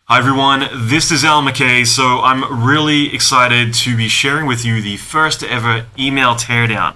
Hi everyone, this is Allan McKay. So I'm really excited to be sharing with you the first ever email teardown.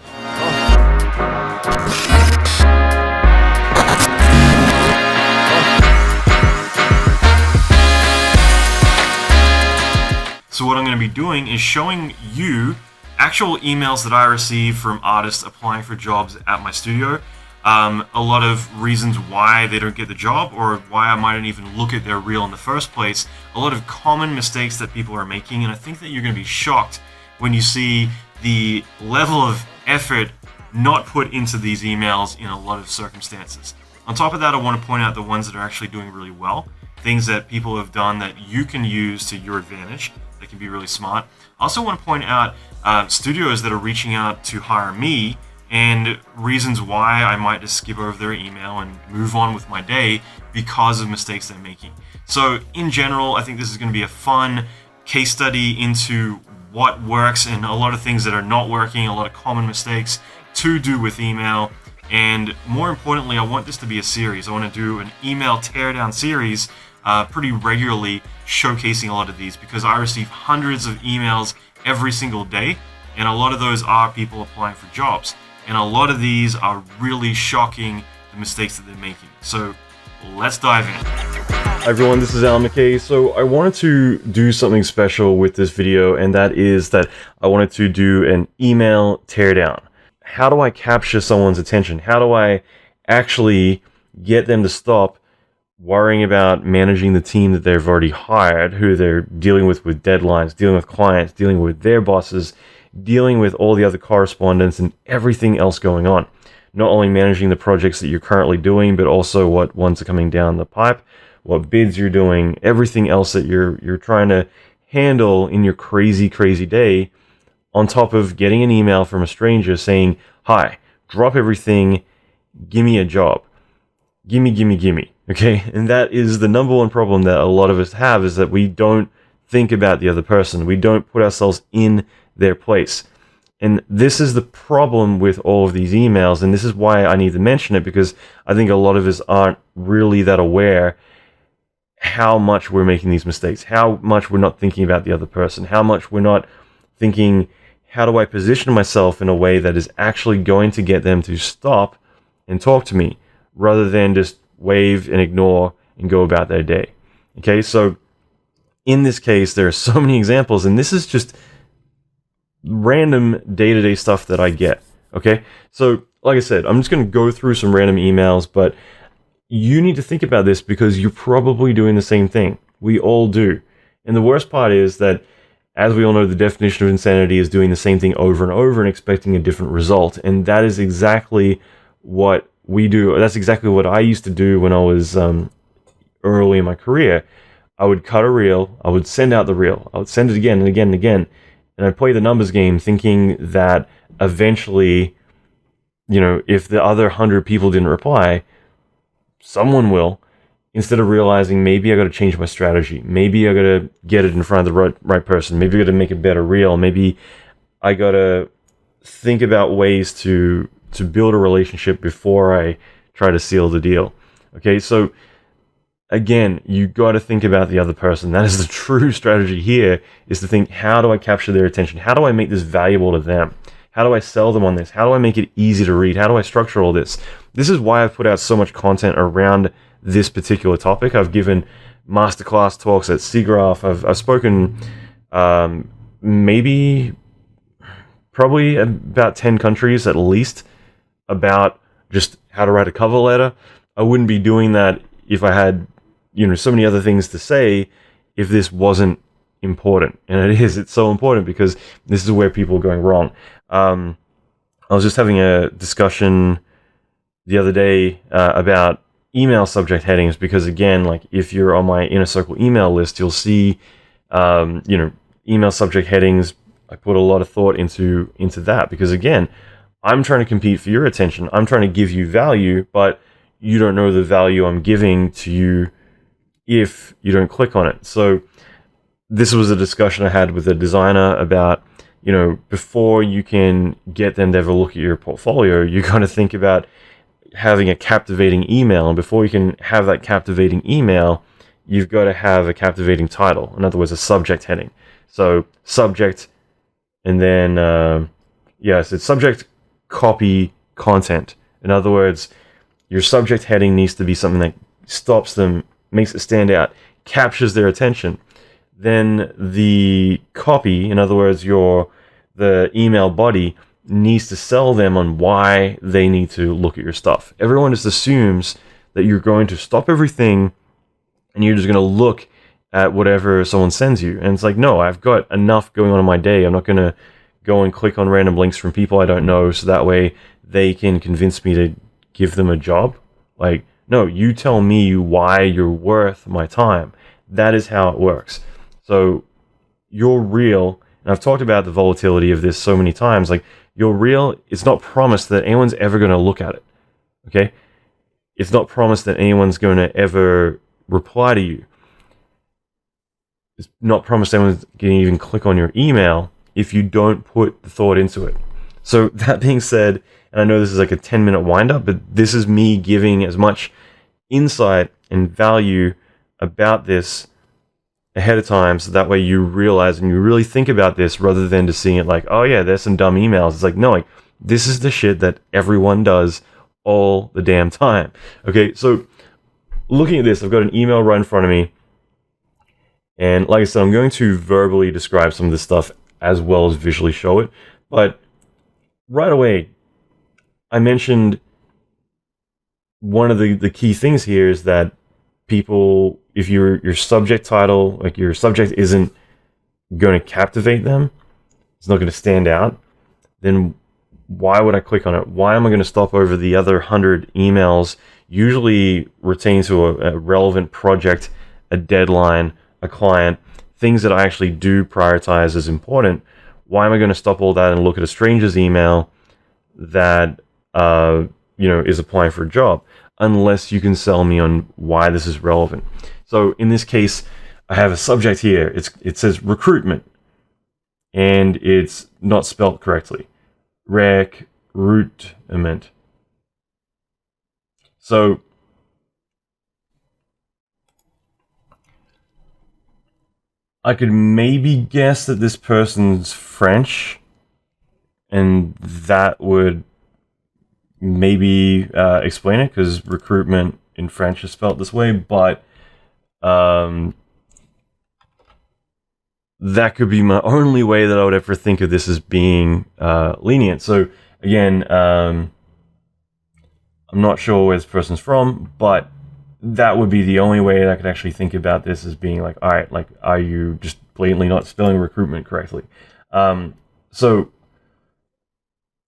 So what I'm going to be doing is showing you actual emails that I receive from artists applying for jobs at my studio. A lot of reasons why they don't get the job or why I mightn't even look at their reel in the first place. A lot of common mistakes that people are making, and I think that you're going to be shocked when you see the level of effort not put into these emails in a lot of circumstances. On top of that, I want to point out the ones that are actually doing really well, things that people have done that you can use to your advantage that can be really smart. I also want to point out studios that are reaching out to hire me and reasons why I might just skip over their email and move on with my day because of mistakes they're making. So in general, I think this is going to be a fun case study into what works and a lot of things that are not working, a lot of common mistakes to do with email. And more importantly, I want this to be a series. I want to do an email teardown series pretty regularly, showcasing a lot of these because I receive hundreds of emails every single day, and a lot of those are people applying for jobs. And a lot of these are really shocking, the mistakes that they're making. So let's dive in. Hi everyone, this is Allan McKay. So I wanted to do something special with this video, and that is that I wanted to do an email teardown. How do I capture someone's attention? How do I actually get them to stop worrying about managing the team that they've already hired, who they're dealing with deadlines, dealing with clients, dealing with their bosses, dealing with all the other correspondence and everything else going on. Not only managing the projects that you're currently doing, but also what ones are coming down the pipe, what bids you're doing, everything else that you're trying to handle in your crazy day, on top of getting an email from a stranger saying, "Hi, drop everything, give me a job. Gimme. Okay? And that is the number one problem that a lot of us have, is that we don't think about the other person. We don't put ourselves in their place. And this is the problem with all of these emails, and this is why I need to mention it, because I think a lot of us aren't really that aware how much we're making these mistakes, how much we're not thinking about the other person, how much we're not thinking, how do I position myself in a way that is actually going to get them to stop and talk to me, rather than just wave and ignore and go about their day. Okay, so in this case, there are so many examples, and this is just random day-to-day stuff that I get. Okay, so like I said, I'm just going to go through some random emails, but you need to think about this because you're probably doing the same thing. We all do. And the worst part is that, as we all know, the definition of insanity is doing the same thing over and over and expecting a different result. And that is exactly what we do. That's exactly what I used to do when I was early in my career. I would cut a reel, I would send out the reel, I would send it again and again and again, and I'd play the numbers game thinking that eventually, if the other 100 people didn't reply, someone will, instead of realizing maybe I got to change my strategy, maybe I got to get it in front of the right person, maybe I got to make a better reel, maybe I got to think about ways to build a relationship before I try to seal the deal. Okay, so again, you got to think about the other person. That is the true strategy here, is to think, how do I capture their attention? How do I make this valuable to them? How do I sell them on this? How do I make it easy to read? How do I structure all this? This is why I've put out so much content around this particular topic. I've given masterclass talks at SIGGRAPH. I've spoken probably about 10 countries at least about just how to write a cover letter. I wouldn't be doing that if I had so many other things to say if this wasn't important. And it's so important because this is where people are going wrong. I was just having a discussion the other day about email subject headings, because again, like if you're on my inner circle email list, you'll see email subject headings. I put a lot of thought into that because again, I'm trying to compete for your attention. I'm trying to give you value, but you don't know the value I'm giving to you if you don't click on it. So this was a discussion I had with a designer about, before you can get them to have a look at your portfolio, you got to think about having a captivating email. And before you can have that captivating email, you've got to have a captivating title. In other words, a subject heading. So subject, and then yes, it's subject, copy, content. In other words, your subject heading needs to be something that stops them, makes it stand out, captures their attention. Then the copy, in other words, the email body, needs to sell them on why they need to look at your stuff. Everyone just assumes that you're going to stop everything and you're just going to look at whatever someone sends you. And it's like, no, I've got enough going on in my day. I'm not going to go and click on random links from people I don't know so that way they can convince me to give them a job. Like, no, you tell me why you're worth my time. That is how it works. So your reel, and I've talked about the volatility of this so many times, like your reel, it's not promised that anyone's ever going to look at it. Okay? It's not promised that anyone's going to ever reply to you. It's not promised anyone's going to even click on your email if you don't put the thought into it. So that being said, and I know this is like a 10-minute wind-up, but this is me giving as much insight and value about this ahead of time, so that way you realize and you really think about this rather than just seeing it like, oh yeah, there's some dumb emails. It's like, no, like, this is the shit that everyone does all the damn time. Okay, so looking at this, I've got an email right in front of me, and like I said, I'm going to verbally describe some of this stuff as well as visually show it, but right away, I mentioned one of the key things here is that people, if your subject title, like your subject isn't going to captivate them, it's not going to stand out, then why would I click on it? Why am I going to stop over the other 100 emails, usually pertaining to a relevant project, a deadline, a client, things that I actually do prioritize as important? Why am I going to stop all that and look at a stranger's email that is applying for a job, unless you can sell me on why this is relevant? So in this case, I have a subject here. It says recruitment, and it's not spelled correctly. Recruitment. So I could maybe guess that this person's French, and that would maybe explain it, because recruitment in French is spelled this way, but that could be my only way that I would ever think of this as being lenient. So again, I'm not sure where this person's from, but that would be the only way that I could actually think about this as being like, all right, like, are you just blatantly not spelling recruitment correctly? So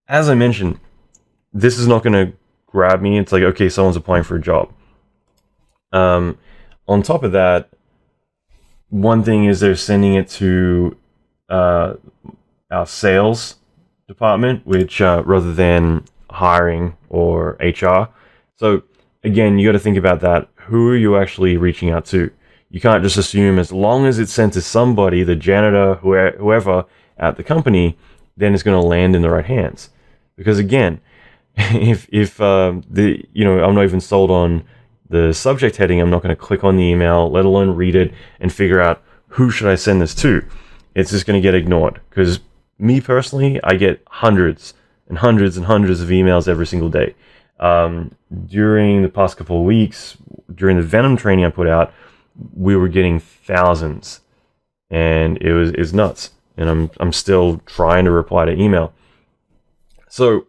as I mentioned, this is not going to grab me. It's like, okay, someone's applying for a job. On top of that, one thing is they're sending it to our sales department, which rather than hiring or HR. So again, you got to think about that. Who are you actually reaching out to? You can't just assume as long as it's sent to somebody, the janitor, whoever at the company, then it's going to land in the right hands. Because again, if I'm not even sold on the subject heading, I'm not going to click on the email, let alone read it and figure out who should I send this to. It's just going to get ignored, because me personally, I get hundreds and hundreds and hundreds of emails every single day. During the past couple of weeks, during the Venom training I put out, we were getting thousands, and it's nuts. And I'm still trying to reply to email. So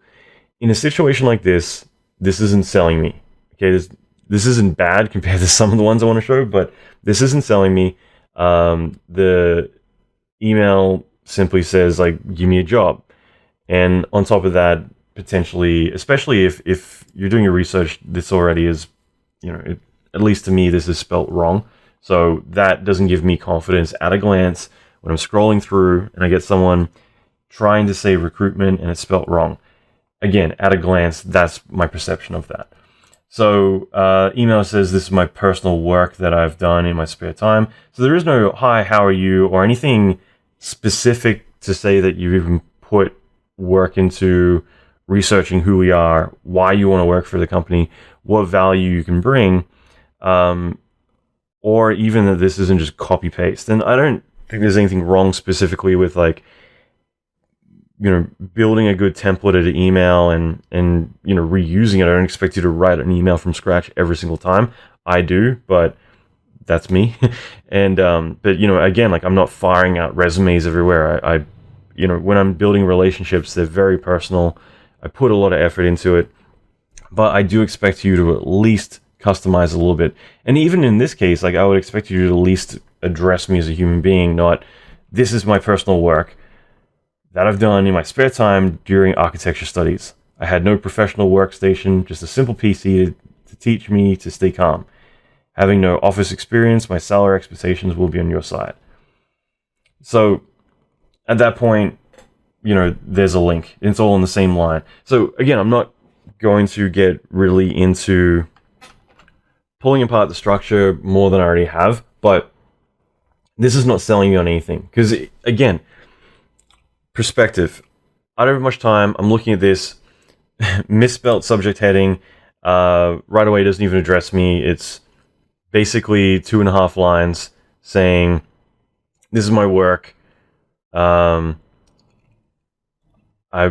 in a situation like this isn't selling me. Okay, this isn't bad compared to some of the ones I want to show, but this isn't selling me. The email simply says, like, give me a job. And on top of that, potentially, especially if you're doing your research, this already is, at least to me, this is spelt wrong. So that doesn't give me confidence at a glance when I'm scrolling through and I get someone trying to say recruitment and it's spelt wrong. Again, at a glance, that's my perception of that. So email says this is my personal work that I've done in my spare time. So there is no hi, how are you, or anything specific to say that you've even put work into researching who we are, why you want to work for the company, what value you can bring. or even that this isn't just copy paste. And I don't think there's anything wrong specifically with like, building a good template at an email and reusing it. I don't expect you to write an email from scratch every single time. I do, but that's me. And but again, like, I'm not firing out resumes everywhere. I when I'm building relationships, they're very personal. I put a lot of effort into it, but I do expect you to at least customize a little bit. And even in this case, like, I would expect you to at least address me as a human being, not this is my personal work that I've done in my spare time during architecture studies. I had no professional workstation, just a simple PC to teach me to stay calm. Having no office experience, my salary expectations will be on your side. So at that point, there's a link. It's all in the same line. So again, I'm not going to get really into pulling apart the structure more than I already have, but this is not selling you on anything. Because again, perspective. I don't have much time. I'm looking at this misspelt subject heading. Right away, it doesn't even address me. It's basically 2.5 lines saying, this is my work. I've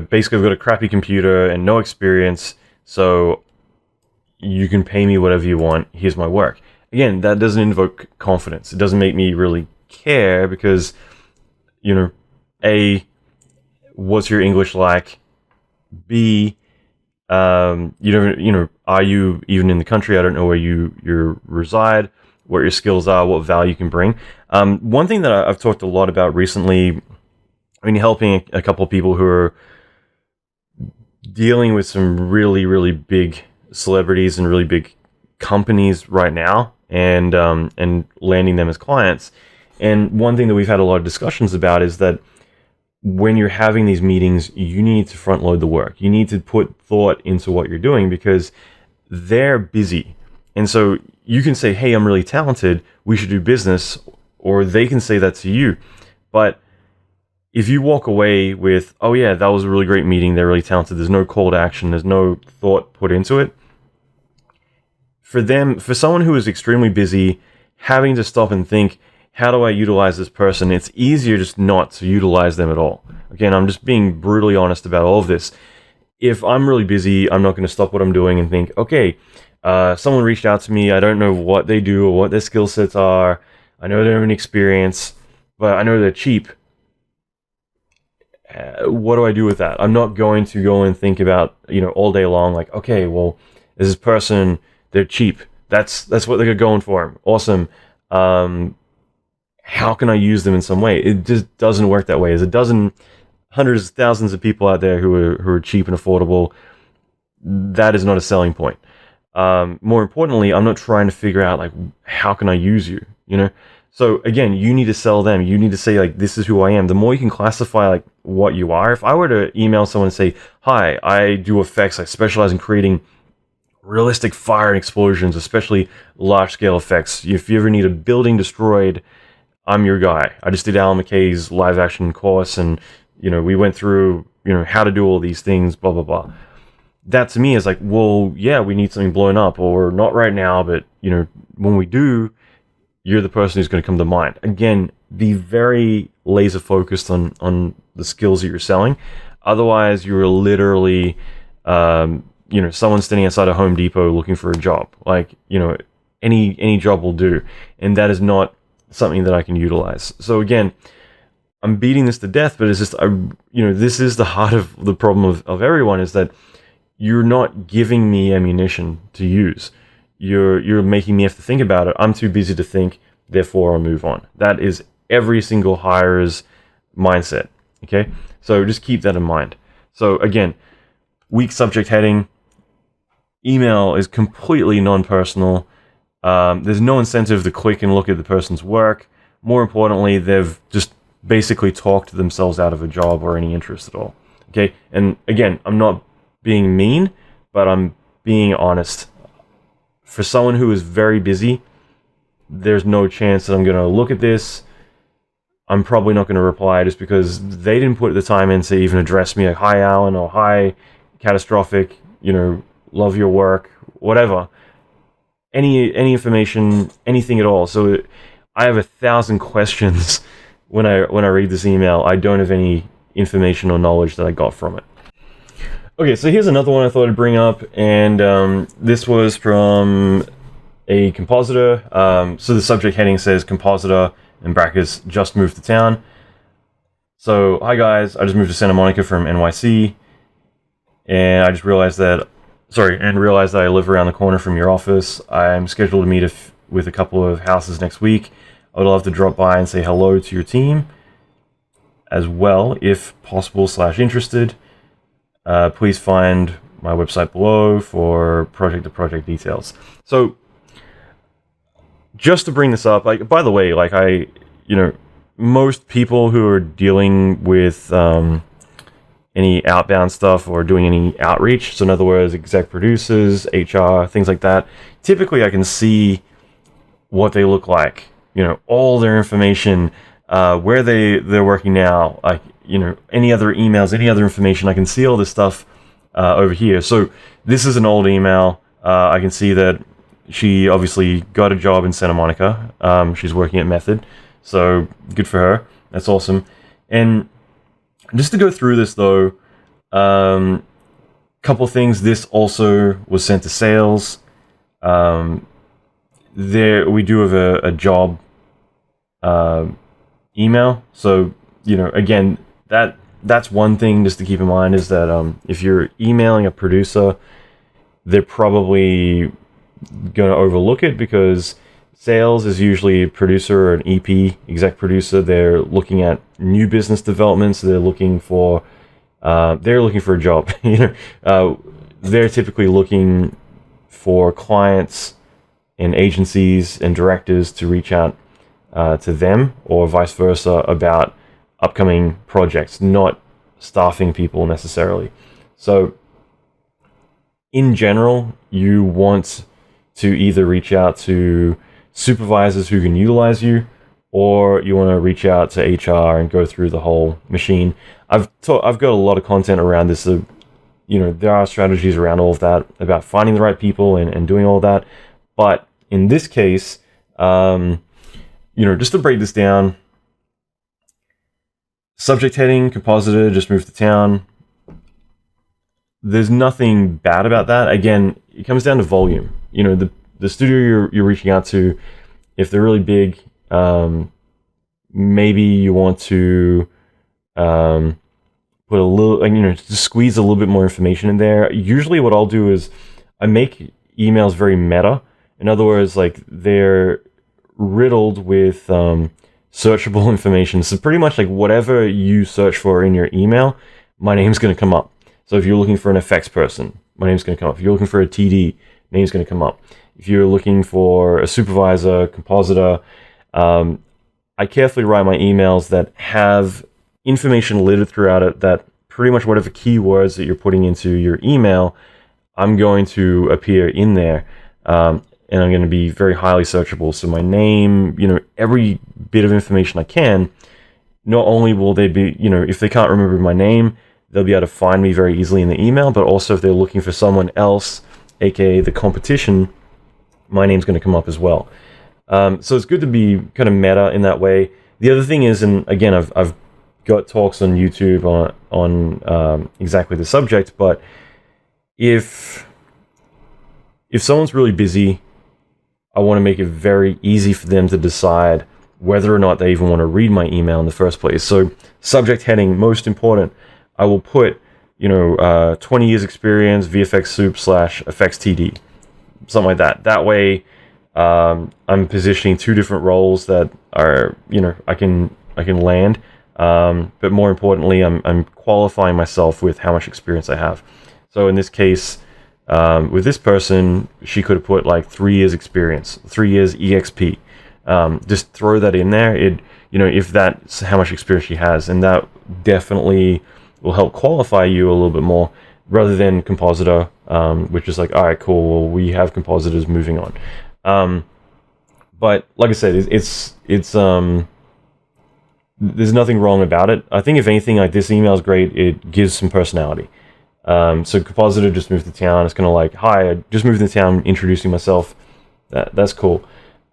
basically got a crappy computer and no experience, so you can pay me whatever you want. Here's my work. Again, that doesn't invoke confidence. It doesn't make me really care because, A, what's your English like? B, are you even in the country? I don't know where you reside, what your skills are, what value you can bring. One thing that I've talked a lot about recently, helping a couple of people who are dealing with some really, really big celebrities and really big companies right now, and landing them as clients. And one thing that we've had a lot of discussions about is that when you're having these meetings, you need to front load the work. You need to put thought into what you're doing because they're busy. And so you can say, hey, I'm really talented, we should do business, or they can say that to you. But if you walk away with, oh yeah, that was a really great meeting, they're really talented, there's no call to action, there's no thought put into it, for someone who is extremely busy, having to stop and think, how do I utilize this person? It's easier just not to utilize them at all. Again, I'm just being brutally honest about all of this. If I'm really busy, I'm not going to stop what I'm doing and think, okay, someone reached out to me. I don't know what they do or what their skill sets are. I know they don't have any experience, but I know they're cheap. What do I do with that? I'm not going to go and think about, all day long, like, okay, well, this person, they're cheap. That's what they're going for. Awesome. How can I use them in some way? It just doesn't work that way. There's hundreds, thousands of people out there who are cheap and affordable. That is not a selling point. More importantly, I'm not trying to figure out, like, how can I use you, So again, you need to sell them. You need to say, like, this is who I am. The more you can classify, like, what you are. If I were to email someone and say, hi, I do effects. I specialize in creating realistic fire and explosions, especially large-scale effects. If you ever need a building destroyed, I'm your guy. I just did Allan McKay's live action course, and we went through how to do all these things, blah blah blah. That to me is like, well, yeah, we need something blown up, or not right now, but when we do, you're the person who's going to come to mind. Again, be very laser focused on the skills that you're selling. Otherwise, you're literally someone standing outside a Home Depot looking for a job. Like, any job will do, and that is not something that I can utilize. So again, I'm beating this to death, but it's just, this is the heart of the problem of everyone, is that you're not giving me ammunition to use. You're making me have to think about it. I'm too busy to think, therefore I'll move on. That is every single hirer's mindset. Okay? So just keep that in mind. So again, weak subject heading. Email is completely non-personal. There's no incentive to click and look at the person's work. More importantly, they've just basically talked themselves out of a job or any interest at all. Okay? And again, I'm not being mean, but I'm being honest. For someone who is very busy, there's no chance that I'm going to look at this. I'm probably not going to reply just because they didn't put the time in to even address me, like, hi, Allan, or hi, catastrophic, love your work, whatever. any information, anything at all. So I have 1,000 questions when I read this email. I don't have any information or knowledge that I got from it. Okay, so here's another one I thought I'd bring up, and this was from a compositor. So the subject heading says compositor in brackets just moved to town. So hi guys, I just moved to Santa Monica from NYC, and I just realized that I live around the corner from your office. I'm scheduled to meet with a couple of houses next week. I would love to drop by and say hello to your team as well, if possible / interested. Please find my website below for project-to-project details. So, just to bring this up, like, by the way, like, most people who are dealing with any outbound stuff or doing any outreach, so in other words, exec producers, HR, things like that, typically I can see what they look like, all their information, where they're working now, like, any other emails, any other information. I can see all this stuff over here. So this is an old email. I can see that she obviously got a job in Santa Monica. She's working at Method, so good for her. That's awesome. And just to go through this though, couple things. This also was sent to sales. There we do have a job email. So again, that's one thing just to keep in mind, is that if you're emailing a producer, they're probably going to overlook it, because sales is usually a producer or an EP, exec producer. They're looking at new business developments. They're looking for a job. They're typically looking for clients and agencies and directors to reach out to them, or vice versa, about upcoming projects, not staffing people necessarily. So in general, you want to either reach out to supervisors who can utilize you, or you want to reach out to HR and go through the whole machine. I've got a lot of content around this. So, there are strategies around all of that, about finding the right people and doing all that. But in this case, just to break this down, subject heading, compositor, just moved to town. There's nothing bad about that. Again, it comes down to volume. The studio you're reaching out to, if they're really big, maybe you want to put a little, just squeeze a little bit more information in there. Usually what I'll do is I make emails very meta. In other words, like, they're riddled with searchable information. So pretty much like whatever you search for in your email, my name's going to come up. So if you're looking for an effects person, my name's going to come up. If you're looking for a TD, name's going to come up. If you're looking for a supervisor, compositor, I carefully write my emails that have information littered throughout it, that pretty much whatever keywords that you're putting into your email, I'm going to appear in there. And I'm going to be very highly searchable. So my name, every bit of information I can, not only will they be, if they can't remember my name, they'll be able to find me very easily in the email, but also if they're looking for someone else, aka the competition, my name's going to come up as well. So it's good to be kind of meta in that way. The other thing is, and again, I've got talks on YouTube on exactly the subject, but if someone's really busy, I want to make it very easy for them to decide whether or not they even want to read my email in the first place. So subject heading, most important, I will put, 20 years experience, VFX Soup / effects TD, something like that. That way, I'm positioning two different roles that are, I can land. But more importantly, I'm qualifying myself with how much experience I have. So in this case, with this person, she could have put like 3 years experience, 3 years EXP. Just throw that in there. If that's how much experience she has, and that definitely will help qualify you a little bit more, rather than compositor, which is like, all right, cool. Well, we have compositors, moving on. But like I said, it's there's nothing wrong about it. I think if anything, like, this email is great. It gives some personality. So compositor just moved to town. It's kind of like, hi, I just moved to town, introducing myself. That's cool.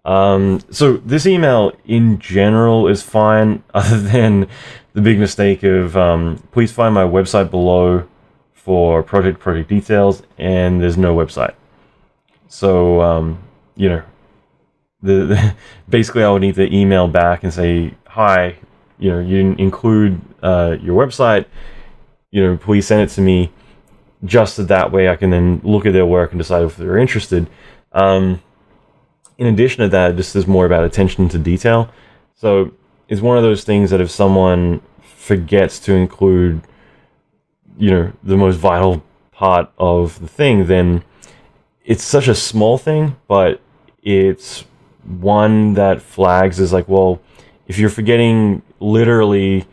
So this email in general is fine, other than the big mistake of please find my website below for project details, and there's no website. So basically I would need to email back and say, hi, you didn't include your website, please send it to me, just so that way I can then look at their work and decide if they're interested. In addition to that, this is more about attention to detail. So it's one of those things that if someone forgets to include, the most vital part of the thing, then it's such a small thing, but it's one that flags as like, well, if you're forgetting literally,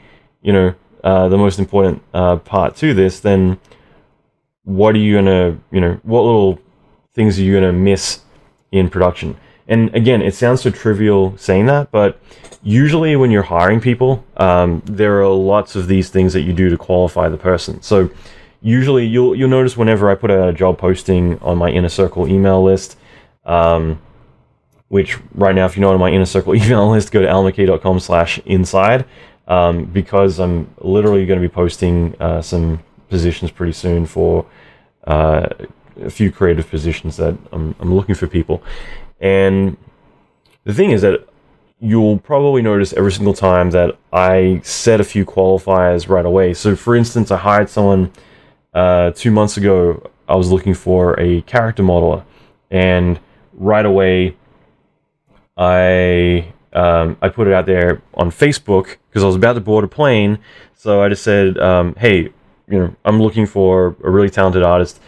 the most important part to this, then what are you gonna, what little things are you gonna miss in production? And again, it sounds so trivial saying that, but usually when you're hiring people, there are lots of these things that you do to qualify the person. So usually you'll notice whenever I put out a job posting on my Inner Circle email list, which right now, if you're not on my Inner Circle email list, go to allanmckay.com/inside, because I'm literally going to be posting some positions pretty soon for a few creative positions that I'm looking for people. And the thing is that you'll probably notice every single time that I set a few qualifiers right away. So for instance, I hired someone 2 months ago. I was looking for a character modeler, and right away I put it out there on Facebook because I was about to board a plane. So I just said, hey, I'm looking for a really talented artist.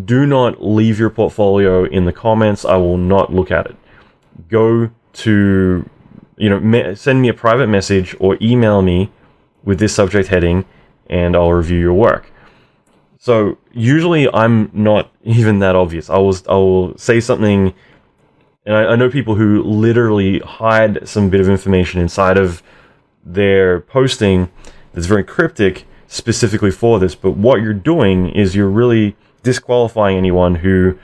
Do not leave your portfolio in the comments. I will not look at it. Go to, send me a private message or email me with this subject heading, and I'll review your work. So usually I'm not even that obvious. I will say something, and I know people who literally hide some bit of information inside of their posting that's very cryptic specifically for this. But what you're doing is you're really disqualifying anyone who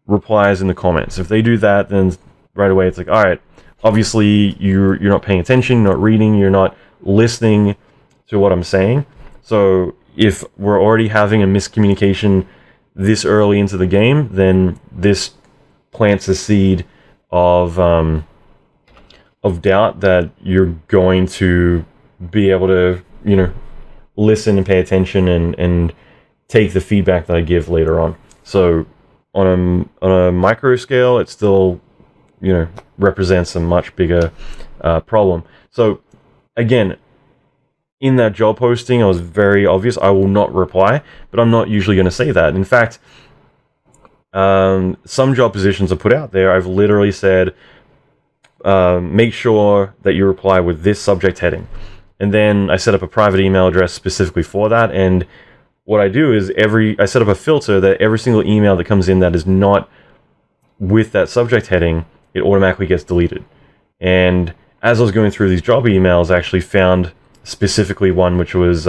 replies in the comments. If they do that, then right away it's like, all right, obviously you're not paying attention, you're not reading, you're not listening to what I'm saying. So if we're already having a miscommunication this early into the game, then this plants a seed of doubt that you're going to be able to, listen and pay attention and take the feedback that I give later on. So on a micro scale, it still, represents a much bigger problem. So again, in that job posting, I was very obvious. I will not reply, but I'm not usually going to say that. In fact, some job positions I put out there, I've literally said, make sure that you reply with this subject heading. And then I set up a private email address specifically for that. And what I do is I set up a filter that every single email that comes in that is not with that subject heading, it automatically gets deleted. And as I was going through these job emails, I actually found specifically one which was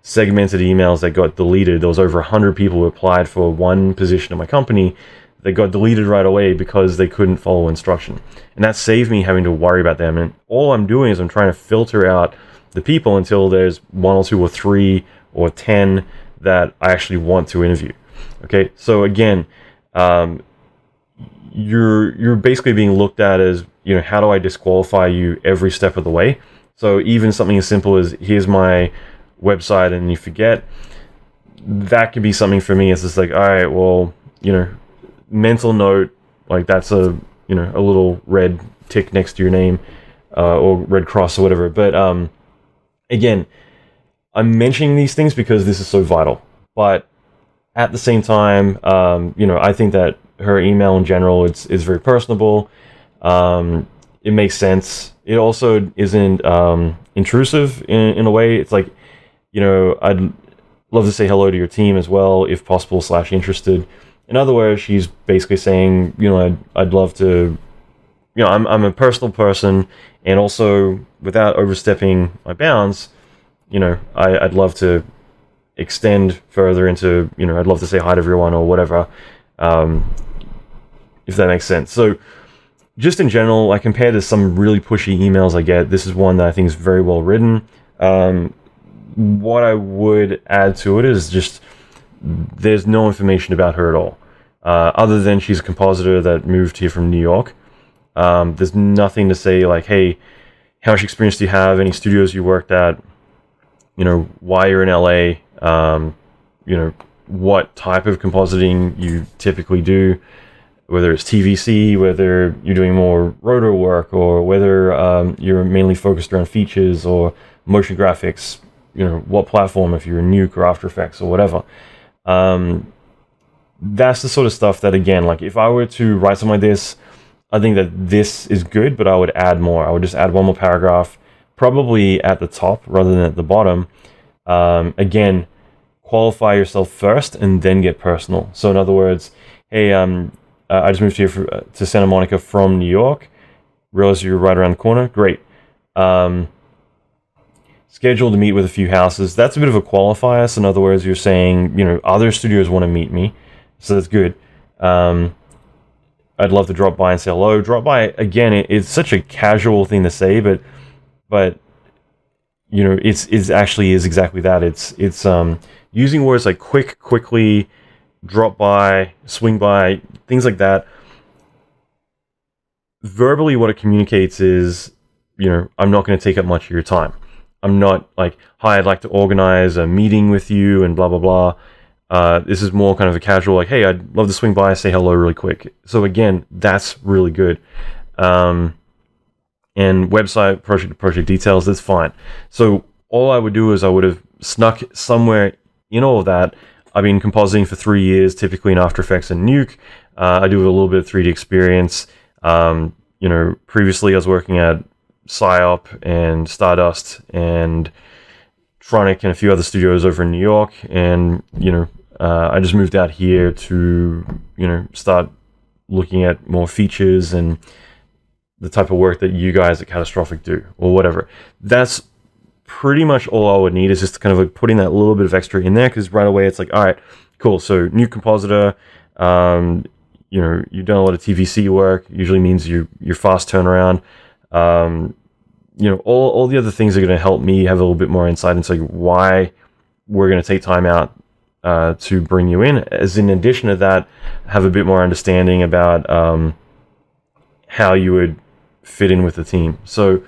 segmented emails that got deleted. There was over 100 people who applied for one position at my company that got deleted right away because they couldn't follow instruction. And that saved me having to worry about them. And all I'm doing is I'm trying to filter out the people until there's 1 or 2 or 3 or 10 that I actually want to interview. Okay, so again, you're basically being looked at as, how do I disqualify you every step of the way? So even something as simple as here's my website and you forget, that could be something for me. It's just like, all right, well, mental note, like that's a little red tick next to your name, or red cross or whatever. But again, I'm mentioning these things because this is so vital. But at the same time, I think that her email in general is very personable. It makes sense. It also isn't intrusive in a way. It's like, I'd love to say hello to your team as well, if possible, /interested. In other words, she's basically saying, I'd love to, I'm a personal person, and also without overstepping my bounds, I'd love to extend further into, I'd love to say hi to everyone or whatever. if that makes sense. So just in general, like compared to some really pushy emails I get, this is one that I think is very well written. What I would add to it is just there's no information about her at all, other than she's a compositor that moved here from New York. There's nothing to say like, hey, how much experience do you have? Any studios you worked at? You know, why you're in LA? You know, what type of compositing you typically do? Whether it's TVC, whether you're doing more rotor work, or whether you're mainly focused around features or motion graphics. You know, what platform, if you're in Nuke or After Effects or whatever. That's the sort of stuff that, again, like if I were to write something like this, I think that this is good, but I would add more. I would just add one more paragraph, probably at the top rather than at the bottom. Again, qualify yourself first and then get personal. So in other words, hey, I just moved here to Santa Monica from New York. Realize you're right around the corner. Great. Scheduled to meet with a few houses. That's a bit of a qualifier. So in other words, you're saying, you know, other studios want to meet me. So that's good. I'd love to drop by and say hello. Drop by, again, it's such a casual thing to say, but you know, it's actually is exactly that. It's using words like quickly, drop by, swing by, things like that. Verbally, what it communicates is, you know, I'm not going to take up much of your time. I'm not like, hi, I'd like to organize a meeting with you and blah, blah, blah. This is more kind of a casual, like, hey, I'd love to swing by and say hello really quick. So again, that's really good. And website, project details, that's fine. So all I would do is I would have snuck somewhere in all of that. I've been compositing for 3 years, typically in After Effects and Nuke. I do a little bit of 3D experience. You know, previously I was working at PsyOp and Stardust and Tronic and a few other studios over in New York. And, you know, I just moved out here to, you know, start looking at more features and the type of work that you guys at Catastrophic do or whatever. That's pretty much all I would need, is just kind of like putting that little bit of extra in there, because right away it's like, all right, cool. So new compositor, you know, you've done a lot of TVC work, usually means you're fast turnaround. You know, all the other things are going to help me have a little bit more insight into why we're going to take time out to bring you in. As in addition to that, have a bit more understanding about how you would fit in with the team. So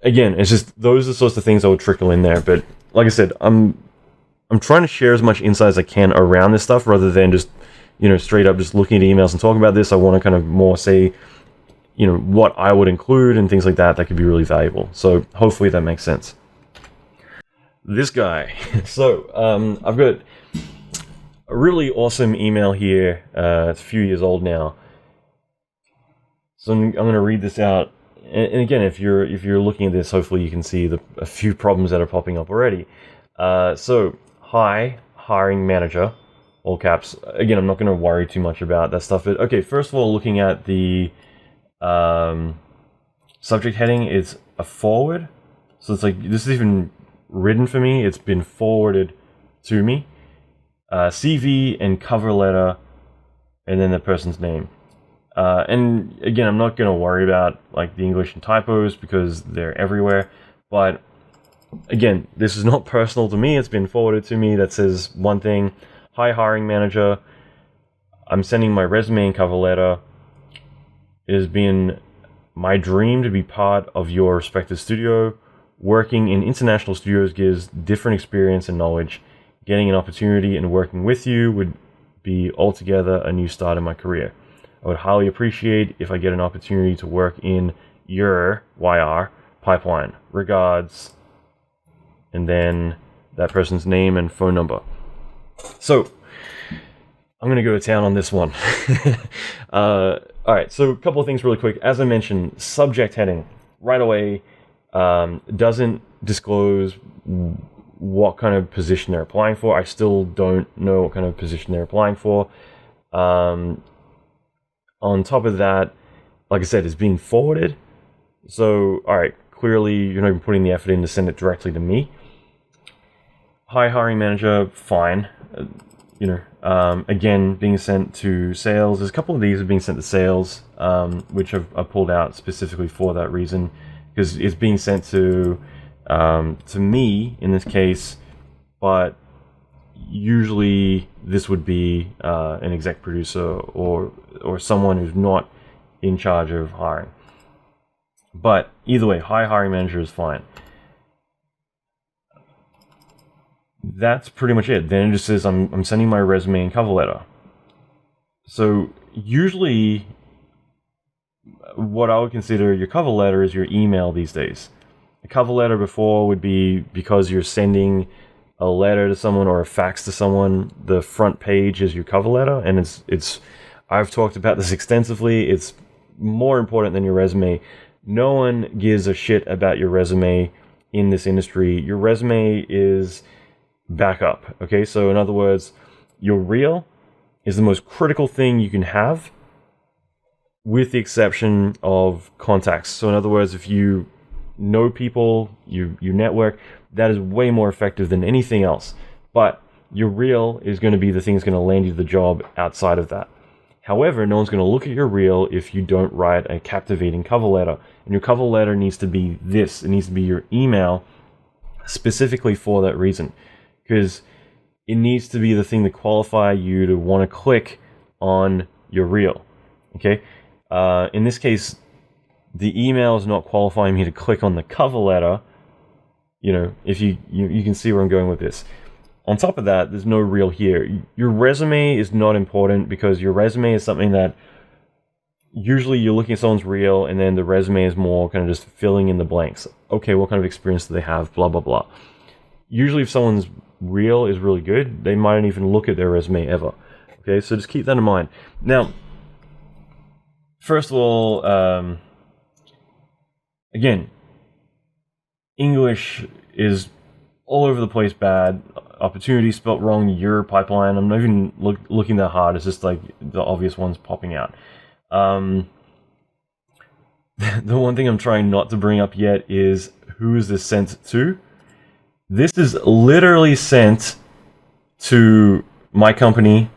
again, it's just those are the sorts of things I would trickle in there. But like I said, I'm trying to share as much insight as I can around this stuff, rather than just, you know, straight up just looking at emails and talking about this. I want to kind of more say, you know, what I would include and things like that could be really valuable. So hopefully that makes sense. This guy. So I've got a really awesome email here. It's a few years old now. So I'm going to read this out. And again, if you're looking at this, hopefully you can see a few problems that are popping up already. So, hi, hiring manager, all caps. Again, I'm not going to worry too much about that stuff. But okay, first of all, looking at the subject heading, it's a forward. So it's like, this is even written for me. It's been forwarded to me. CV and cover letter, and then the person's name. And again, I'm not going to worry about like the English and typos because they're everywhere. But again, this is not personal to me. It's been forwarded to me. That says one thing. Hi, hiring manager. I'm sending my resume and cover letter. It has been my dream to be part of your respective studio. Working in international studios gives different experience and knowledge. Getting an opportunity and working with you would be altogether a new start in my career. I would highly appreciate if I get an opportunity to work in your YR pipeline. Regards, and then that person's name and phone number. So I'm going to go to town on this one. All right, so a couple of things really quick. As I mentioned, subject heading right away doesn't disclose what kind of position they're applying for. I still don't know what kind of position they're applying for. On top of that, like I said, it's being forwarded. So, all right, clearly you're not even putting the effort in to send it directly to me. Hi, hiring manager, fine. again, being sent to sales. There's a couple of these are being sent to sales, which I've pulled out specifically for that reason, because it's being sent to me in this case, but usually this would be an exec producer or someone who's not in charge of hiring. But either way, hiring manager is fine. That's pretty much it. Then it just says I'm sending my resume and cover letter. So usually what I would consider your cover letter is your email these days. A cover letter before would be because you're sending a letter to someone or a fax to someone, the front page is your cover letter, and it's I've talked about this extensively. It's more important than your resume. No one gives a shit about your resume in this industry. Your resume is backup. Okay, so in other words, your reel is the most critical thing you can have, with the exception of contacts. So in other words, if you know people, you network, that is way more effective than anything else. But your reel is going to be the thing that's going to land you the job outside of that. However, no one's going to look at your reel if you don't write a captivating cover letter. And your cover letter needs to be this. It needs to be your email specifically for that reason. Because it needs to be the thing to qualify you to want to click on your reel. Okay? In this case, the email is not qualifying me to click on the cover letter. If you can see where I'm going with this. On top of that, there's no reel here. Your resume is not important because your resume is something that usually you're looking at someone's reel and then the resume is more kind of just filling in the blanks. Okay, what kind of experience do they have? Blah, blah, blah. Usually if someone's reel is really good, they might not even look at their resume ever. Okay, so just keep that in mind. Now, first of all, again, English is all over the place bad. Opportunity spelt wrong, your pipeline. I'm not even looking that hard. It's just like the obvious ones popping out. The one thing I'm trying not to bring up yet is who is this sent to? This is literally sent to my company,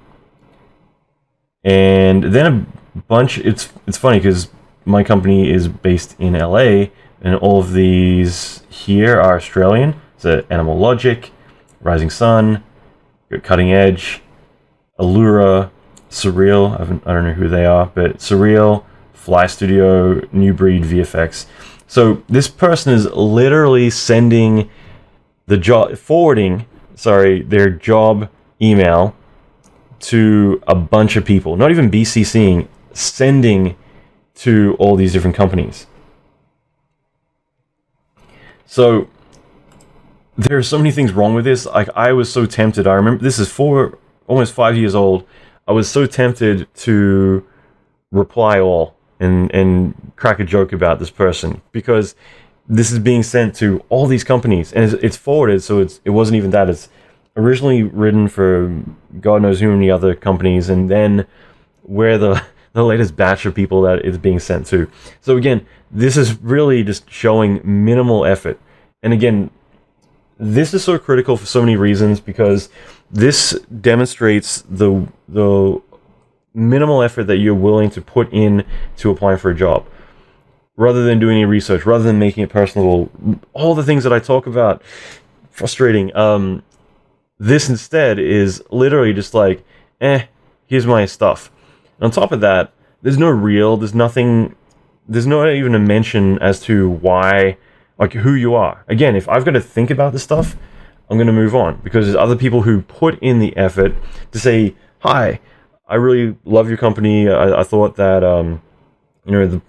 and then a bunch. It's funny because my company is based in LA, and all of these here are Australian. So Animal Logic, Rising Sun, Cutting Edge, Allura, Surreal. I don't know who they are, but Surreal, Fly Studio, New Breed, VFX. So this person is literally sending their job email to a bunch of people. Not even BCCing, sending to all these different companies. So there are so many things wrong with this. Like, I was so tempted. I remember this is almost 5 years old. I was so tempted to reply all and crack a joke about this person because this is being sent to all these companies and it's forwarded. So it wasn't even that. It's originally written for God knows how many other companies, and then we're the latest batch of people that it's being sent to. So again, this is really just showing minimal effort. And again, this is so critical for so many reasons because this demonstrates the minimal effort that you're willing to put in to applying for a job. Rather than doing any research, rather than making it personal, all the things that I talk about, frustrating. This instead is literally just like, here's my stuff. And on top of that, there's no reel, there's nothing, there's not even a mention as to why, like who you are. Again, if I've got to think about this stuff, I'm going to move on because there's other people who put in the effort to say, hi, I really love your company. I thought that,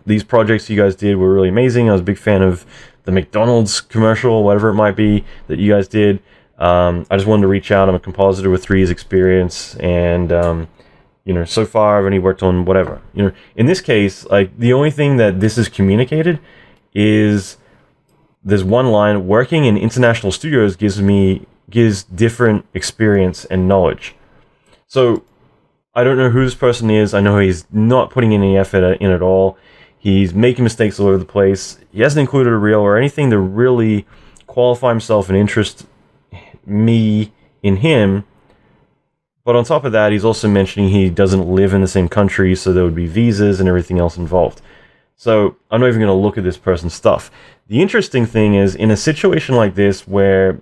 these projects you guys did were really amazing. I was a big fan of the McDonald's commercial, whatever it might be that you guys did. I just wanted to reach out. I'm a compositor with 3 years experience, and so far I've only worked on whatever. In this case, like the only thing that this is communicated is there's one line: working in international studios gives different experience and knowledge. So I don't know who this person is. I know he's not putting any effort in at all. He's making mistakes all over the place. He hasn't included a reel or anything to really qualify himself and interest me in him But on top of that, he's also mentioning he doesn't live in the same country, so there would be visas and everything else involved. So I'm not even going to look at this person's stuff. The interesting thing is, in a situation like this where,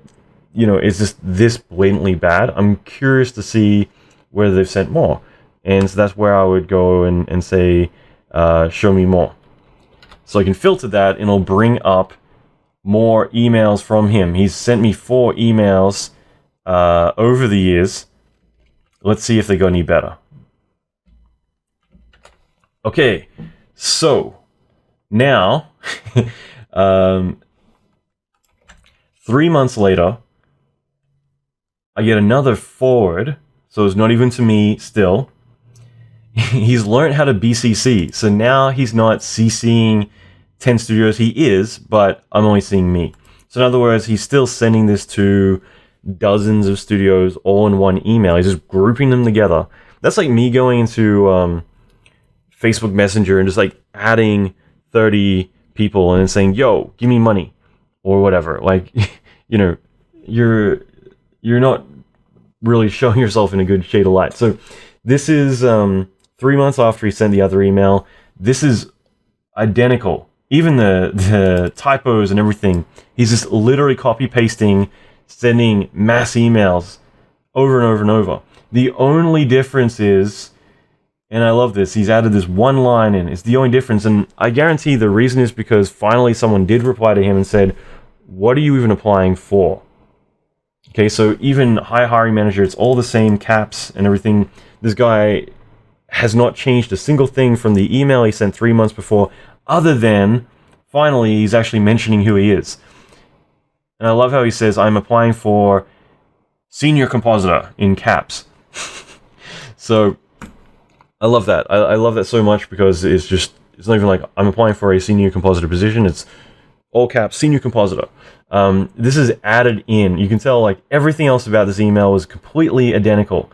it's just this blatantly bad, I'm curious to see whether they've sent more. And so that's where I would go and say, show me more. So I can filter that and it'll bring up more emails from him. He's sent me 4 emails over the years. Let's see if they got any better. Okay, so now, 3 months later, I get another forward. So it's not even to me still. He's learned how to BCC. So now he's not CCing 10 studios. He is, but I'm only seeing me. So in other words, he's still sending this to dozens of studios all in one email. He's just grouping them together. That's like me going into Facebook Messenger and just like adding 30 people and then saying, yo, give me money or whatever. Like, you're not really showing yourself in a good shade of light. So this is 3 months after he sent the other email. This is identical. Even the typos and everything, he's just literally copy pasting, sending mass emails over and over and over. The only difference is, and I love this, he's added this one line in. It's the only difference, and I guarantee the reason is because finally someone did reply to him and said, what are you even applying for? Okay, so even hi hiring manager, it's all the same caps and everything. This guy has not changed a single thing from the email he sent 3 months before, other than finally he's actually mentioning who he is. And I love how he says, I'm applying for senior compositor in caps. So I love that. I love that so much because it's not even like I'm applying for a senior compositor position. It's all caps, senior compositor. This is added in. You can tell like everything else about this email is completely identical.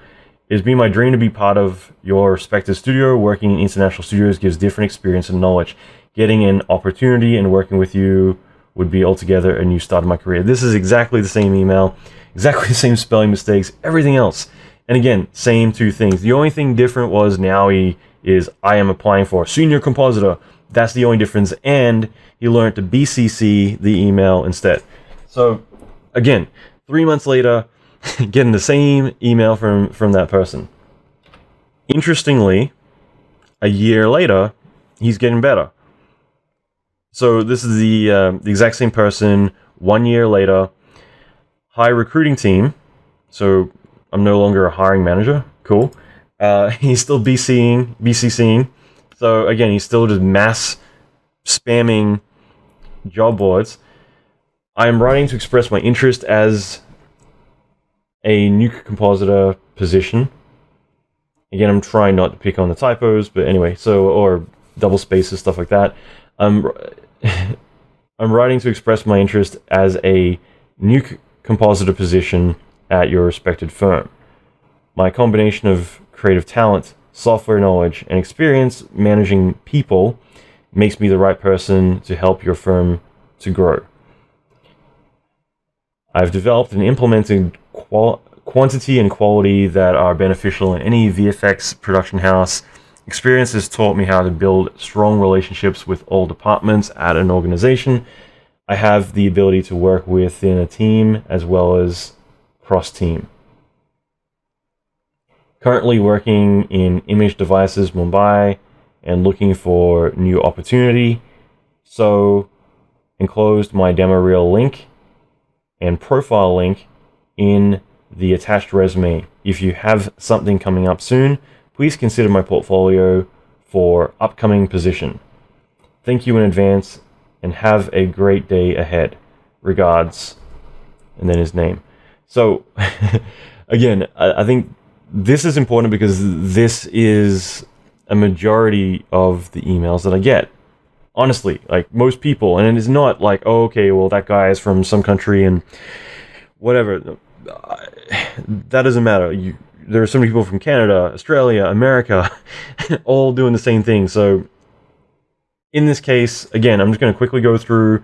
It's been my dream to be part of your respective studio. Working in international studios gives different experience and knowledge. Getting an opportunity and working with you would be altogether a new start of my career. This is exactly the same email, exactly the same spelling mistakes, everything else. And again, same 2 things. The only thing different was now I am applying for senior compositor. That's the only difference. And he learned to BCC the email instead. So again, 3 months later, getting the same email from that person. Interestingly, a year later, he's getting better. So this is the exact same person 1 year later. Hi, recruiting team. So I'm no longer a hiring manager. Cool. He's still BCCing. So again, he's still just mass spamming job boards. I am writing to express my interest as a new compositor position. Again, I'm trying not to pick on the typos, but anyway, or double spaces, stuff like that. I'm writing to express my interest as a new compositor position at your respected firm. My combination of creative talent, software knowledge, and experience managing people makes me the right person to help your firm to grow. I've developed and implemented quantity and quality that are beneficial in any VFX production house. Experience has taught me how to build strong relationships with all departments at an organization. I have the ability to work within a team as well as cross-team. Currently working in Image Devices Mumbai and looking for new opportunity. So enclosed my demo reel link and profile link in the attached resume. If you have something coming up soon, please consider my portfolio for upcoming position. Thank you in advance and have a great day ahead. Regards, and then his name. So again, I think this is important because this is a majority of the emails that I get. Honestly, like most people, and it is not like, oh, okay, well, that guy is from some country and whatever. That doesn't matter. There are so many people from Canada, Australia, America, all doing the same thing. So in this case, again, I'm just going to quickly go through.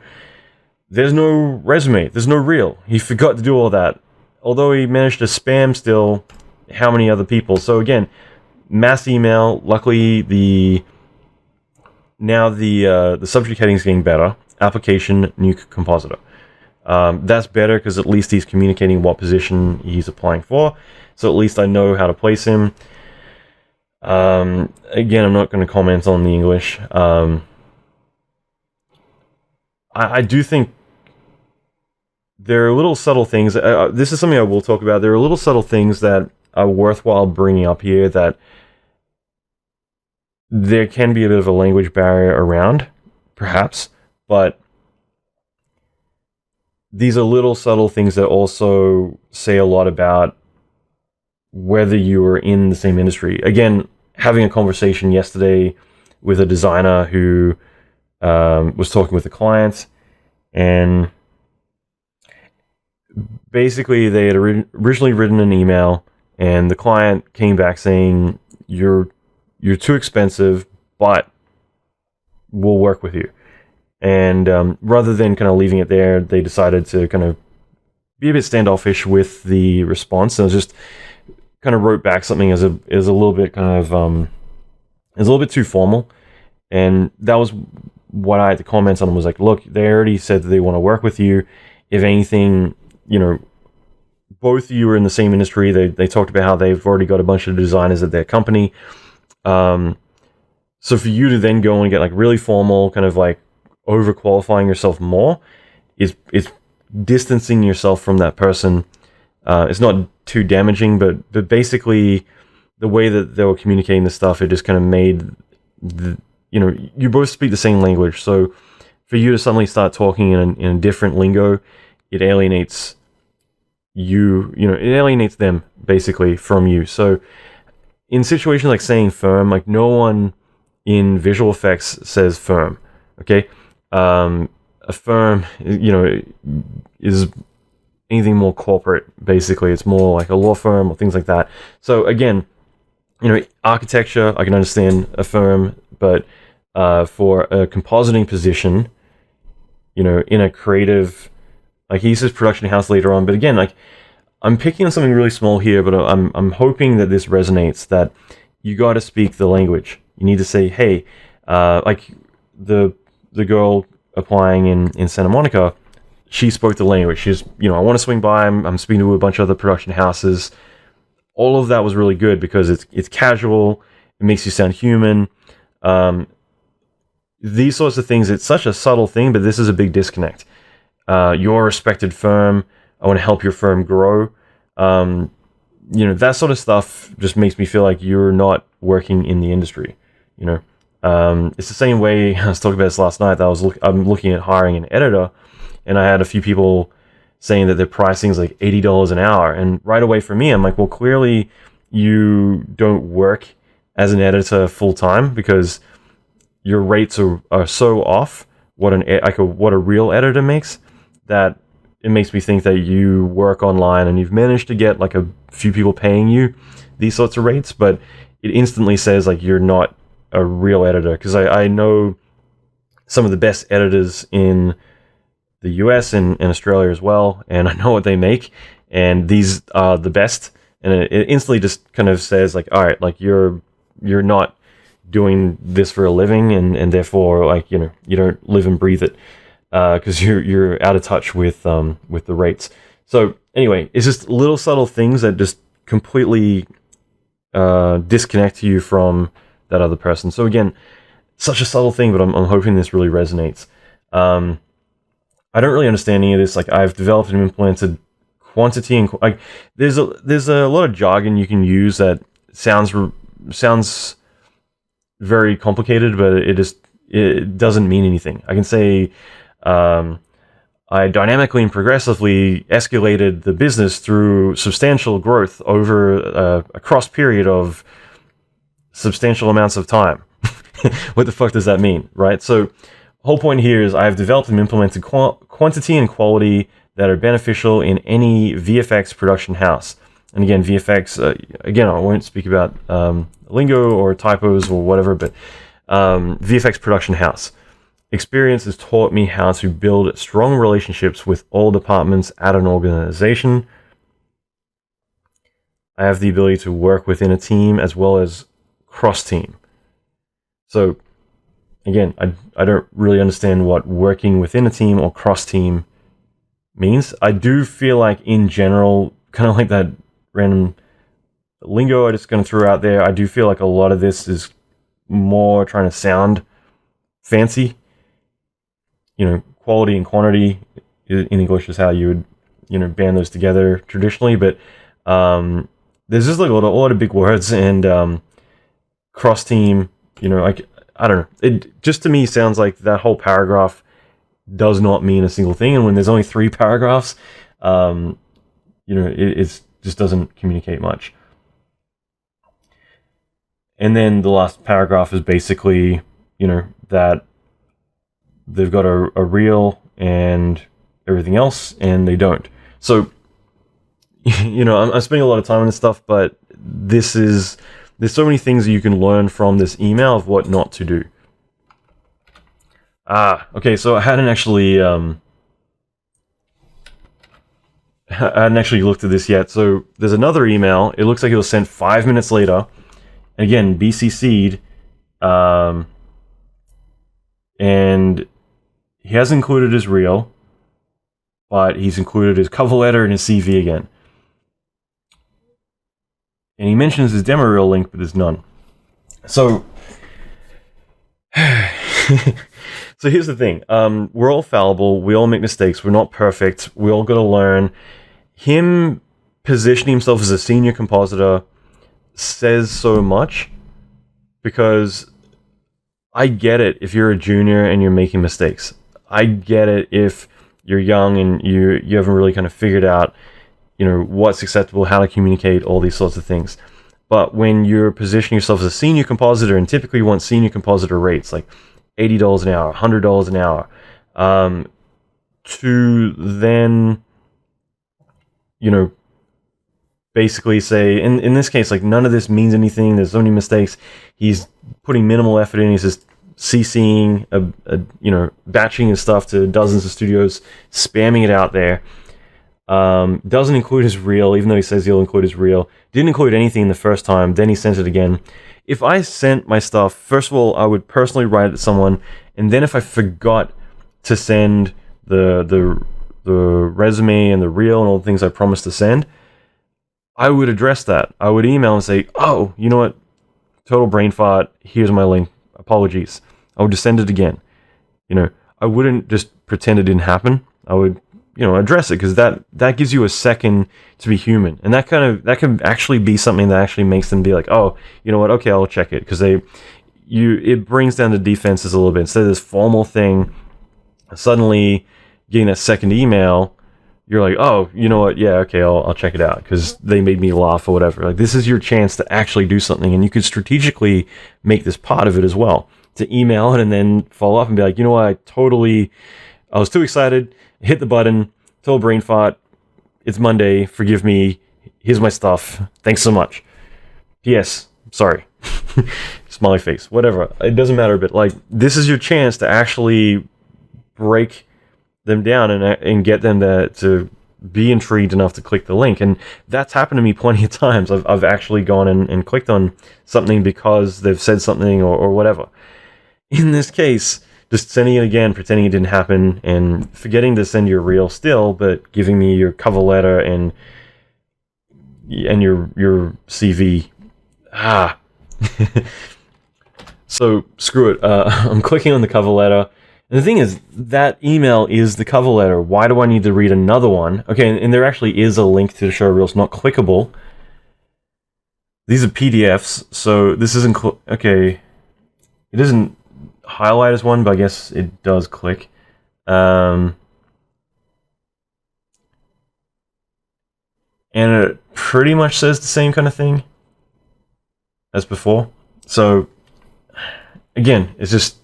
There's no resume. There's no reel. He forgot to do all that. Although he managed to spam still how many other people. So again, mass email. Luckily, the subject heading is getting better. Application, new compositor. That's better because at least he's communicating what position he's applying for. So at least I know how to place him. Again, I'm not going to comment on the English. I do think there are little subtle things. This is something I will talk about. There are little subtle things that are worthwhile bringing up here that there can be a bit of a language barrier around, perhaps, but these are little subtle things that also say a lot about whether you are in the same industry. Again, having a conversation yesterday with a designer who was talking with a client, and basically they had originally written an email, and the client came back saying, you're too expensive, but we'll work with you. And rather than kind of leaving it there, they decided to kind of be a bit standoffish with the response, and just kind of wrote back something as a little bit kind of is a little bit too formal. And that was what I had to comment on. Was like, look, they already said that they want to work with you. If anything, you know, both of you are in the same industry. They talked about how they've already got a bunch of designers at their company. So for you to then go and get like really formal, kind of like overqualifying yourself more, is distancing yourself from that person. It's not too damaging, but basically the way that they were communicating this stuff, it just kind of made you both speak the same language. So for you to suddenly start talking in a different lingo, it alienates it alienates them basically from you. So in situations like saying firm, like no one in visual effects says firm, okay? A firm, is anything more corporate, basically. It's more like a law firm or things like that. So again, architecture, I can understand a firm, but for a compositing position, in a creative, like he says production house later on, but again, like I'm picking on something really small here, but I'm hoping that this resonates, that you got to speak the language. You need to say, hey, like the girl applying in Santa Monica, she spoke the language. She's, I want to swing by. I'm speaking to a bunch of other production houses. All of that was really good because it's casual. It makes you sound human. These sorts of things, it's such a subtle thing, but this is a big disconnect. You're a respected firm. I want to help your firm grow. That sort of stuff just makes me feel like you're not working in the industry. It's the same way I was talking about this last night. That I'm looking at hiring an editor, and I had a few people saying that their pricing is like $80 an hour. And right away for me, I'm like, well, clearly you don't work as an editor full time because your rates are so off what a real editor makes, that it makes me think that you work online and you've managed to get like a few people paying you these sorts of rates, but it instantly says like you're not a real editor. Because I know some of the best editors in the US and Australia as well, and I know what they make, and these are the best, and it instantly just kind of says like, all right, like you're not doing this for a living, and therefore like you don't live and breathe it, because you're out of touch with the rates. So anyway, it's just little subtle things that just completely disconnect you from that other person. So again, such a subtle thing, but I'm hoping this really resonates. I don't really understand any of this. Like I've developed and implemented quantity and like there's a lot of jargon you can use that sounds very complicated, but it doesn't mean anything. I can say I dynamically and progressively escalated the business through substantial growth over a cross period of substantial amounts of time. What the fuck does that mean, right? So whole point here is I've developed and implemented quantity and quality that are beneficial in any VFX production house. And again, VFX, again, I won't speak about lingo or typos or whatever, but VFX production house. Experience has taught me how to build strong relationships with all departments at an organization. I have the ability to work within a team as well as cross-team. So, again, I don't really understand what working within a team or cross-team means. I do feel like, in general, kind of like that random lingo I just going to throw out there, I do feel like a lot of this is more trying to sound fancy. Quality and quantity in English is how you would, band those together traditionally, but there's just like a lot of big words, and cross-team, like, I don't know. It just to me sounds like that whole paragraph does not mean a single thing, and when there's only 3 paragraphs, it just doesn't communicate much. And then the last paragraph is basically, that they've got a reel and everything else, and they don't. So, I'm spending a lot of time on this stuff, but there's so many things that you can learn from this email of what not to do. Okay, so I hadn't actually looked at this yet. So there's another email. It looks like it was sent 5 minutes later. Again, BCC'd, and he has included his reel, but he's included his cover letter and his CV again. And he mentions his demo reel link, but there's none. So, so here's the thing. We're all fallible. We all make mistakes. We're not perfect. We all got to learn. Him positioning himself as a senior compositor says so much, because I get it if you're a junior and you're making mistakes. I get it if you're young and you haven't really kind of figured out, what's acceptable, how to communicate, all these sorts of things. But when you're positioning yourself as a senior compositor, and typically you want senior compositor rates like $80 an hour, $100 an hour, to then, basically say, in this case, like, none of this means anything, there's so many mistakes, he's putting minimal effort in, he's just CCing, batching his stuff to dozens of studios, spamming it out there. Doesn't include his reel, even though he says he'll include his reel. Didn't include anything the first time, then he sent it again. If I sent my stuff, first of all, I would personally write it to someone, and then if I forgot to send the resume and the reel and all the things I promised to send, I would address that. I would email and say, oh, you know what? Total brain fart. Here's my link. Apologies. I would just send it again. I wouldn't just pretend it didn't happen. I would, address it, because that gives you a second to be human. And that can actually be something that actually makes them be like, oh, you know what? Okay, I'll check it. Because it brings down the defenses a little bit. Instead of this formal thing, suddenly getting that second email, you're like, oh, you know what? Yeah, okay, I'll check it out because they made me laugh or whatever. Like, this is your chance to actually do something, and you could strategically make this part of it as well. To email it and then follow up and be like, you know what? I was too excited, hit the button, total brain fart. It's Monday. Forgive me. Here's my stuff. Thanks so much. P.S. Sorry. Smiley face. Whatever. It doesn't matter. But like, this is your chance to actually break them down and get them to be intrigued enough to click the link. And that's happened to me plenty of times. I've actually gone and clicked on something because they've said something or whatever. In this case, just sending it again, pretending it didn't happen, and forgetting to send your reel still, but giving me your cover letter and your CV. So screw it. I'm clicking on the cover letter. And the thing is, that email is the cover letter. Why do I need to read another one? Okay, and there actually is a link to the show reel. It's not clickable. These are PDFs, so this isn't... okay, it isn't highlight as one, but I guess it does click. And it pretty much says the same kind of thing as before. So, again, it's just...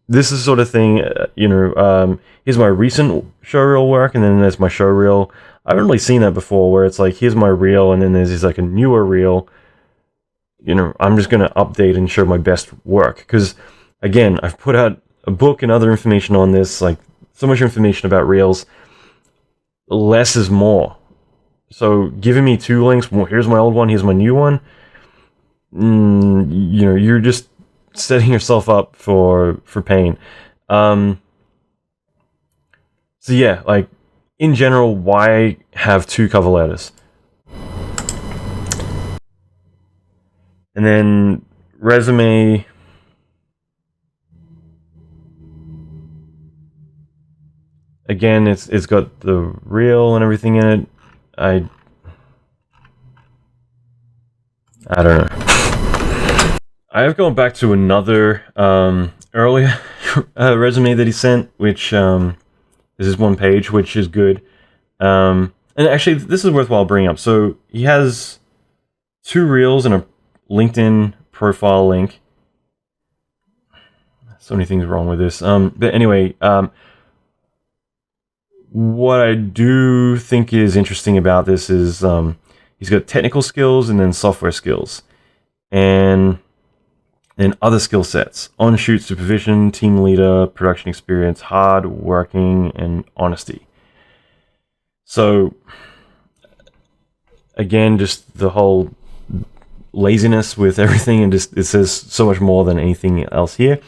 this is the sort of thing, here's my recent showreel work, and then there's my showreel. I haven't really seen that before, where it's like, here's my reel, and then there's like a newer reel. I'm just going to update and show my best work. Because, again, I've put out a book and other information on this, like, so much information about reels. Less is more. So giving me two links, well, here's my old one, here's my new one, you're just setting yourself up for pain. So yeah, like in general, why have two cover letters? And then resume. Again, it's got the reel and everything in it. I don't know. I have gone back to another earlier resume that he sent, which this is one page, which is good. And actually, this is worthwhile bringing up. So he has two reels and a LinkedIn profile link. So many things wrong with this. But anyway, what I do think is interesting about this is he's got technical skills and then software skills. And then other skill sets: on-shoot supervision, team leader, production experience, hard working, and honesty. So again, just the whole laziness with everything, and just it says so much more than anything else here.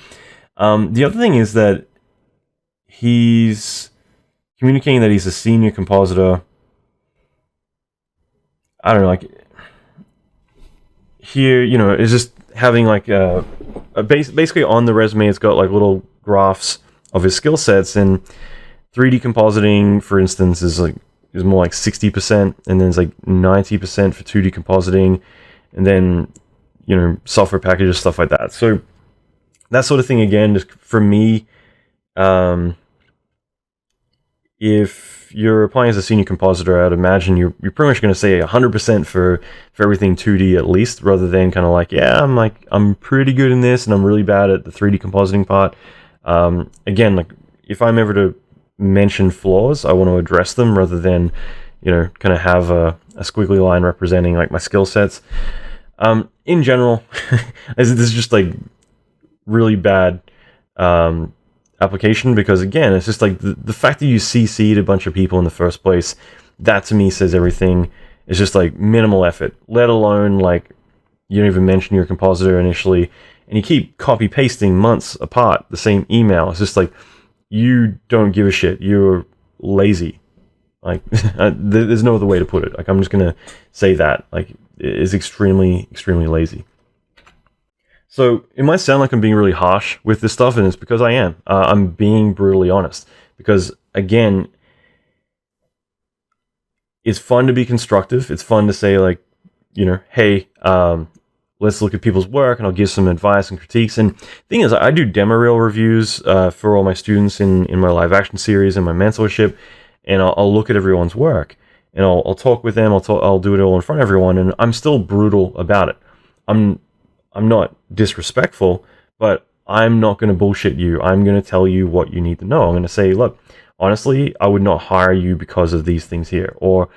The other thing is that he's communicating that he's a senior compositor. I don't know, like here, it's just having like basically on the resume, it's got like little graphs of his skill sets, and 3D compositing, for instance, is more like 60%, and then it's like 90% for 2D compositing, and then software packages, stuff like that. So that sort of thing, again, just for me, if you're applying as a senior compositor, I'd imagine you're pretty much going to say 100% for everything 2D at least, rather than kind of like, yeah, I'm pretty good in this and I'm really bad at the 3D compositing part. Again, like if I'm ever to mention flaws, I want to address them rather than kind of have a squiggly line representing like my skill sets. In general, this is just like really bad application, because again, it's just like the fact that you CC'd a bunch of people in the first place, that to me says everything. It's just like minimal effort, let alone like you don't even mention your compositor initially, and you keep copy pasting months apart the same email. It's just like, you don't give a shit, you're lazy. Like there's no other way to put it. Like I'm just gonna say that, like, it is extremely lazy. So it might sound like I'm being really harsh with this stuff, and it's because I am. I'm being brutally honest, because again, it's fun to be constructive. It's fun to say like, hey, let's look at people's work, and I'll give some advice and critiques. And the thing is, I do demo reel reviews for all my students in my live action series and my mentorship, and I'll look at everyone's work, and I'll talk with them. I'll do it all in front of everyone, and I'm still brutal about it. I'm not disrespectful, but I'm not going to bullshit you. I'm going to tell you what you need to know. I'm going to say, look, honestly, I would not hire you because of these things here. Or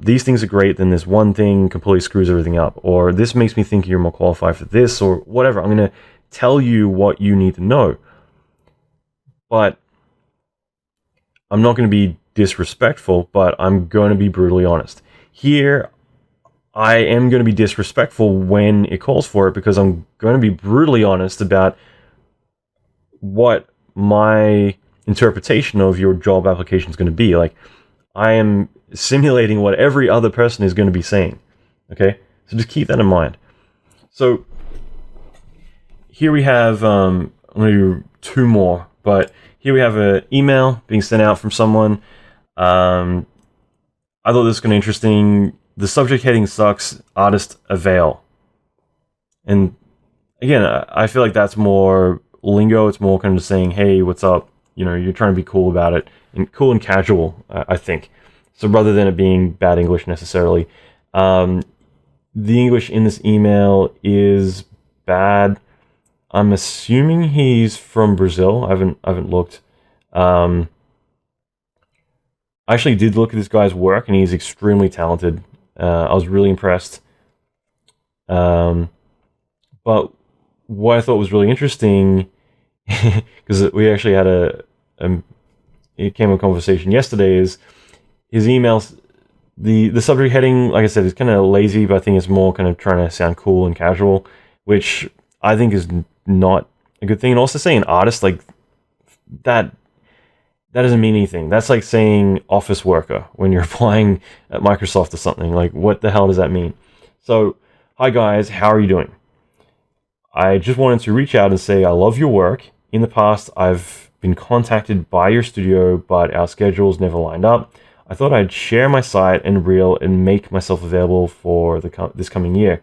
these things are great, then this one thing completely screws everything up. Or this makes me think you're more qualified for this, or whatever. I'm going to tell you what you need to know. But I'm not going to be disrespectful, but I'm going to be brutally honest. Here, I am going to be disrespectful when it calls for it, because I'm going to be brutally honest about what my interpretation of your job application is going to be. Like, I am simulating what every other person is going to be saying. Okay? So just keep that in mind. So here we have, I'm going to do two more, but here we have an email being sent out from someone. I thought this was kind of interesting. The subject heading sucks, artist avail. And again, I feel like that's more lingo. It's more kind of saying, hey, what's up? You're trying to be cool about it, and cool and casual, I think. So rather than it being bad English necessarily, the English in this email is bad. I'm assuming he's from Brazil. I haven't looked. I actually did look at this guy's work, and he's extremely talented. I was really impressed. But what I thought was really interesting, because we actually had it came a conversation yesterday, is his emails The subject heading, like I said, is kind of lazy, but I think it's more kind of trying to sound cool and casual, which I think is not a good thing. And also saying artist, like that doesn't mean anything. That's like saying office worker when you're applying at Microsoft or something. Like, what the hell does that mean? So, hi guys, how are you doing? I just wanted to reach out and say I love your work. In the past, I've been contacted by your studio, but our schedules never lined up. I thought I'd share my site and reel and make myself available for this coming year.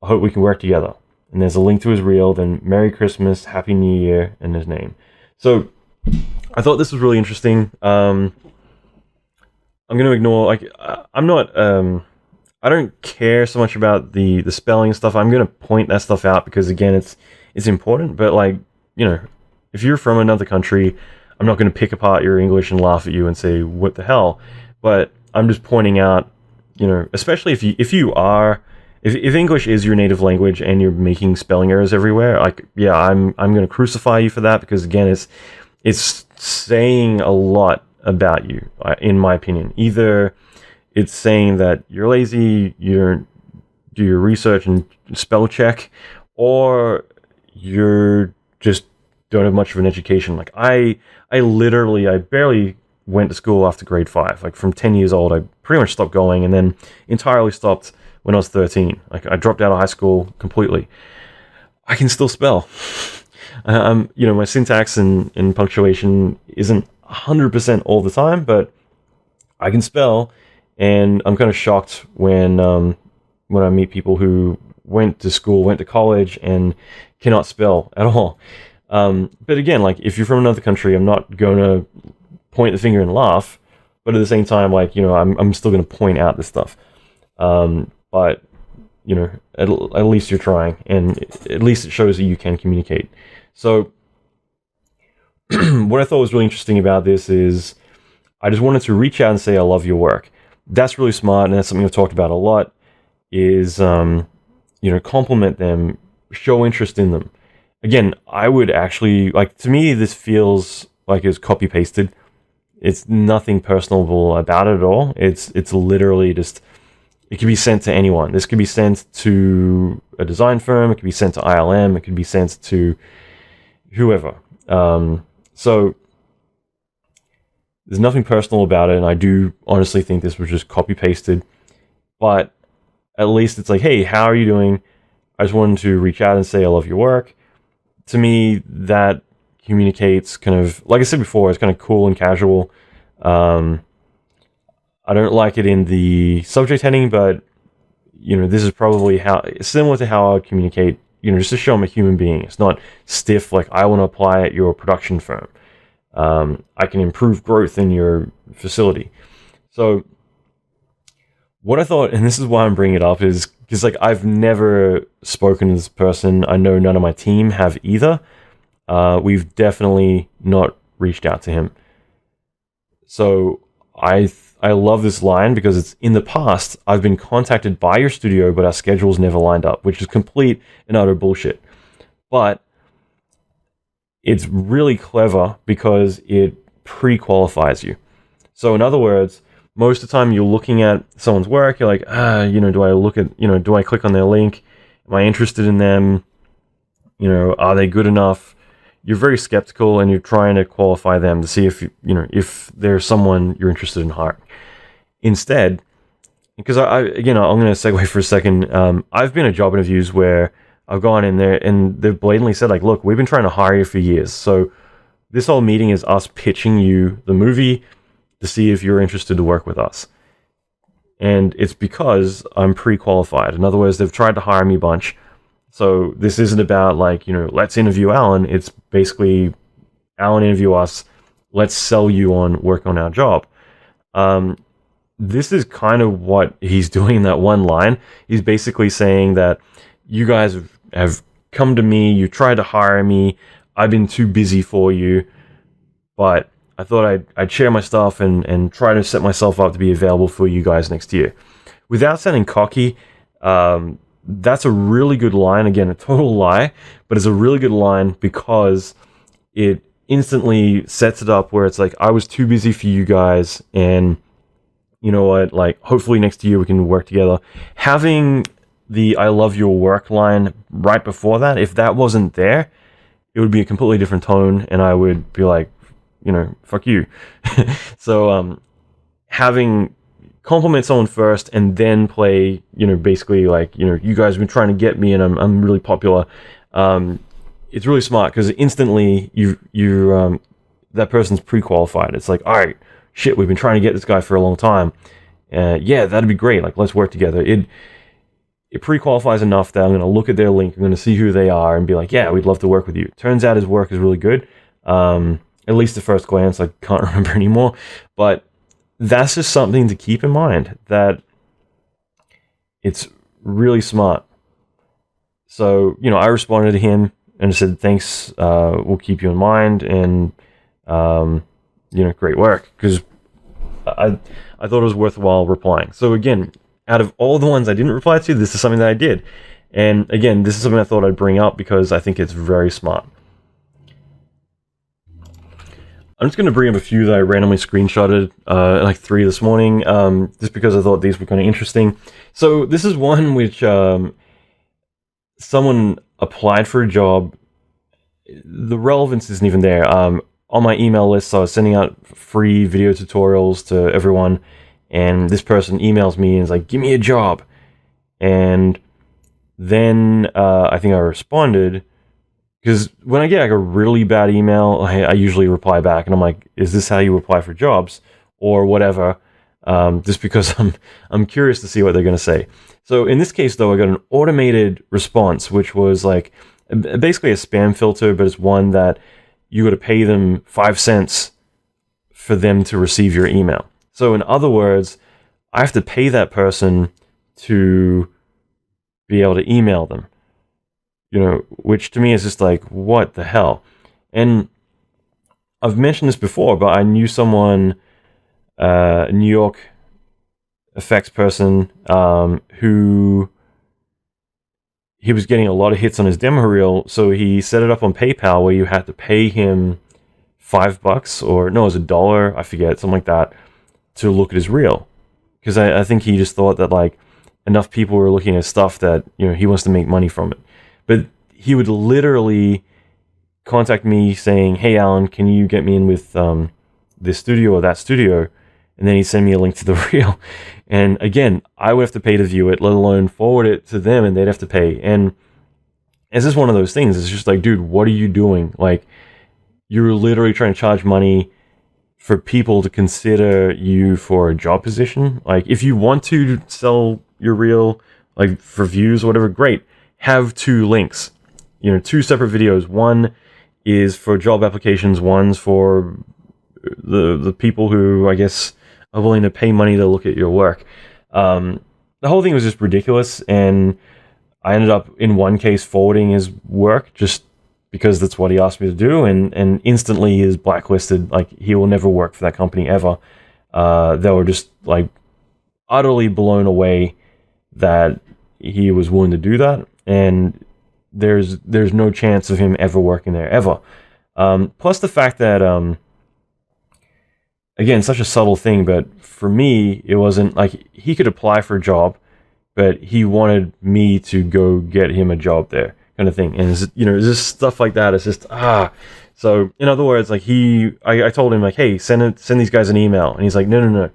I hope we can work together. And there's a link to his reel, then Merry Christmas, Happy New Year, and his name. So I thought this was really interesting. I'm going to ignore, like, I'm not, I don't care so much about the spelling and stuff. I'm going to point that stuff out because, again, it's important. But, like, you know, if you're from another country, I'm not going to pick apart your English and laugh at you and say, what the hell? But I'm just pointing out, you know, especially if English is your native language and you're making spelling errors everywhere, like, yeah, I'm going to crucify you for that because, again, it's saying a lot about you, in my opinion. Either it's saying that you're lazy, you don't do your research and spell check, or you're just don't have much of an education. Like I barely went to school after grade 5. Like from 10 years old, I pretty much stopped going and then entirely stopped when I was 13. Like I dropped out of high school completely. I can still spell. You know, my syntax and punctuation isn't 100% all the time, but I can spell, and I'm kind of shocked when I meet people who went to school, went to college, and cannot spell at all. But again, like if you're from another country, I'm not going to point the finger and laugh, but at the same time, like, you know, I'm still going to point out this stuff. But you know, at least you're trying, and at least it shows that you can communicate. So what I thought was really interesting about this is I just wanted to reach out and say I love your work. That's really smart, and that's something I've talked about a lot, is you know, compliment them, show interest in them. Again, I would actually, like, to me, this feels like it's copy-pasted. It's nothing personable about it at all. It's literally just, it can be sent to anyone. This could be sent to a design firm, it could be sent to ILM, it could be sent to whoever. So there's nothing personal about it, and I do honestly think this was just copy-pasted. But at least it's like, hey, how are you doing? I just wanted to reach out and say I love your work. To me, that communicates kind of, like I said before, it's kind of cool and casual. I don't like it in the subject heading, but, you know, this is probably similar to how I would communicate, you know, just to show I'm a human being. It's not stiff, like I want to apply at your production firm. I can improve growth in your facility. So what I thought, and this is why I'm bringing it up, is because, like, I've never spoken to this person. I know none of my team have either. We've definitely not reached out to him. So I love this line because it's, in the past, I've been contacted by your studio, but our schedules never lined up, which is complete and utter bullshit. But it's really clever because it pre-qualifies you. So in other words, most of the time you're looking at someone's work, you're like, you know, do I click on their link? Am I interested in them? You know, are they good enough? You're very skeptical, and you're trying to qualify them to see if there's someone you're interested in hiring. Instead, because I'm going to segue for a second. I've been at job interviews where I've gone in there and they've blatantly said, like, look, we've been trying to hire you for years. So this whole meeting is us pitching you the movie to see if you're interested to work with us. And it's because I'm pre-qualified. In other words, they've tried to hire me a bunch. So this isn't about, like, you know, let's interview Allan. It's basically, Allan, interview us. Let's sell you on work on our job. This is kind of what he's doing in that one line. He's basically saying that you guys have come to me, you tried to hire me, I've been too busy for you, but I thought I'd share my stuff and try to set myself up to be available for you guys next year. Without sounding cocky, that's a really good line. Again, a total lie, but it's a really good line because it instantly sets it up where it's like, I was too busy for you guys, and, you know what, like, hopefully next year we can work together. Having the "I love your work" line right before that, if that wasn't there, it would be a completely different tone, and I would be like, fuck you. So having compliment someone first and then play, basically like, you guys have been trying to get me and I'm really popular. It's really smart because instantly you that person's pre-qualified. It's like, all right, shit, we've been trying to get this guy for a long time. Yeah, that'd be great. Like, let's work together. It pre-qualifies enough that I'm going to look at their link, I'm going to see who they are and be like, yeah, we'd love to work with you. Turns out his work is really good. At least at first glance, I can't remember anymore. But that's just something to keep in mind, that it's really smart. So, I responded to him and I said, thanks, we'll keep you in mind, and, great work, because I thought it was worthwhile replying. So again, out of all the ones I didn't reply to, this is something that I did. And again, this is something I thought I'd bring up because I think it's very smart. I'm just going to bring up a few that I randomly screenshotted, like 3 this morning, just because I thought these were kind of interesting. So this is one which someone applied for a job. The relevance isn't even there. On my email list, I was sending out free video tutorials to everyone, and this person emails me and is like, give me a job. And then I think I responded, because when I get like a really bad email, I usually reply back and I'm like, is this how you apply for jobs or whatever? Just because I'm curious to see what they're going to say. So in this case, though, I got an automated response, which was like basically a spam filter, but it's one that you got to pay them 5 cents for them to receive your email. So in other words, I have to pay that person to be able to email them. Which to me is just like, what the hell? And I've mentioned this before, but I knew someone, a New York effects person, who he was getting a lot of hits on his demo reel, so he set it up on PayPal where you had to pay him $5 or no, it was $1, I forget, something like that, to look at his reel. Because I think he just thought that like enough people were looking at stuff that he wants to make money from it. But he would literally contact me saying, hey, Allan, can you get me in with this studio or that studio? And then he'd send me a link to the reel. And again, I would have to pay to view it, let alone forward it to them, and they'd have to pay. And it's just one of those things. It's just like, dude, what are you doing? Like, you're literally trying to charge money for people to consider you for a job position. Like, if you want to sell your reel, like for views or whatever, great. Have 2 links, 2 separate videos. One is for job applications, one's for the people who, I guess, are willing to pay money to look at your work. The whole thing was just ridiculous, and I ended up, in one case, forwarding his work just because that's what he asked me to do, and instantly he is blacklisted. Like, he will never work for that company ever. They were just, like, utterly blown away that he was willing to do that. And there's no chance of him ever working there, ever. Plus the fact that, again, such a subtle thing, but for me, it wasn't like he could apply for a job, but he wanted me to go get him a job there, kind of thing. And it's, just stuff like that. It's just, So in other words, like I told him like, hey, send these guys an email. And he's like, no,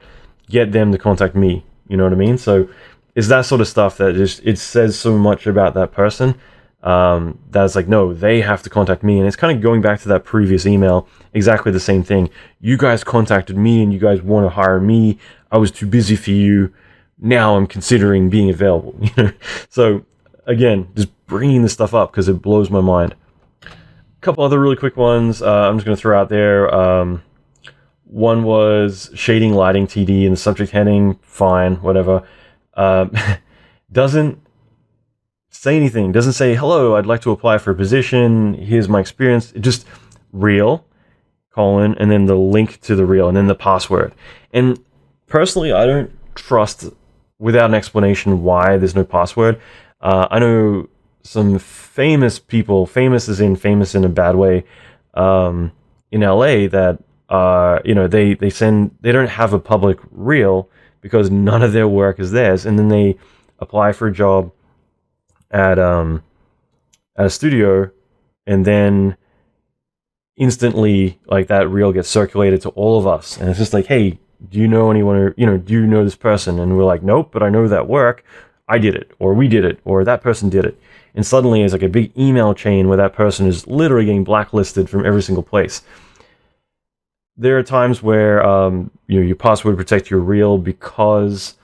get them to contact me. You know what I mean? So it's that sort of stuff that just, it says so much about that person, that it's like, no, they have to contact me. And it's kind of going back to that previous email, exactly the same thing. You guys contacted me and you guys want to hire me. I was too busy for you. Now I'm considering being available. So again, just bringing this stuff up because it blows my mind. A couple other really quick ones I'm just going to throw out there. One was shading lighting TD in the subject heading. Fine, whatever. Doesn't say anything. Doesn't say, hello, I'd like to apply for a position. Here's my experience. It just reel, colon, and then the link to the reel, and then the password. And personally, I don't trust, without an explanation, why there's no password. I know some famous people, famous as in famous in a bad way, in LA that, they don't have a public reel because none of their work is theirs, and then they apply for a job at a studio, and then instantly, like, that reel gets circulated to all of us, and it's just like, hey, do you know anyone, or, do you know this person? And we're like, nope, but I know that work. I did it, or we did it, or that person did it. And suddenly it's like a big email chain where that person is literally getting blacklisted from every single place. There are times where your password protect your reel because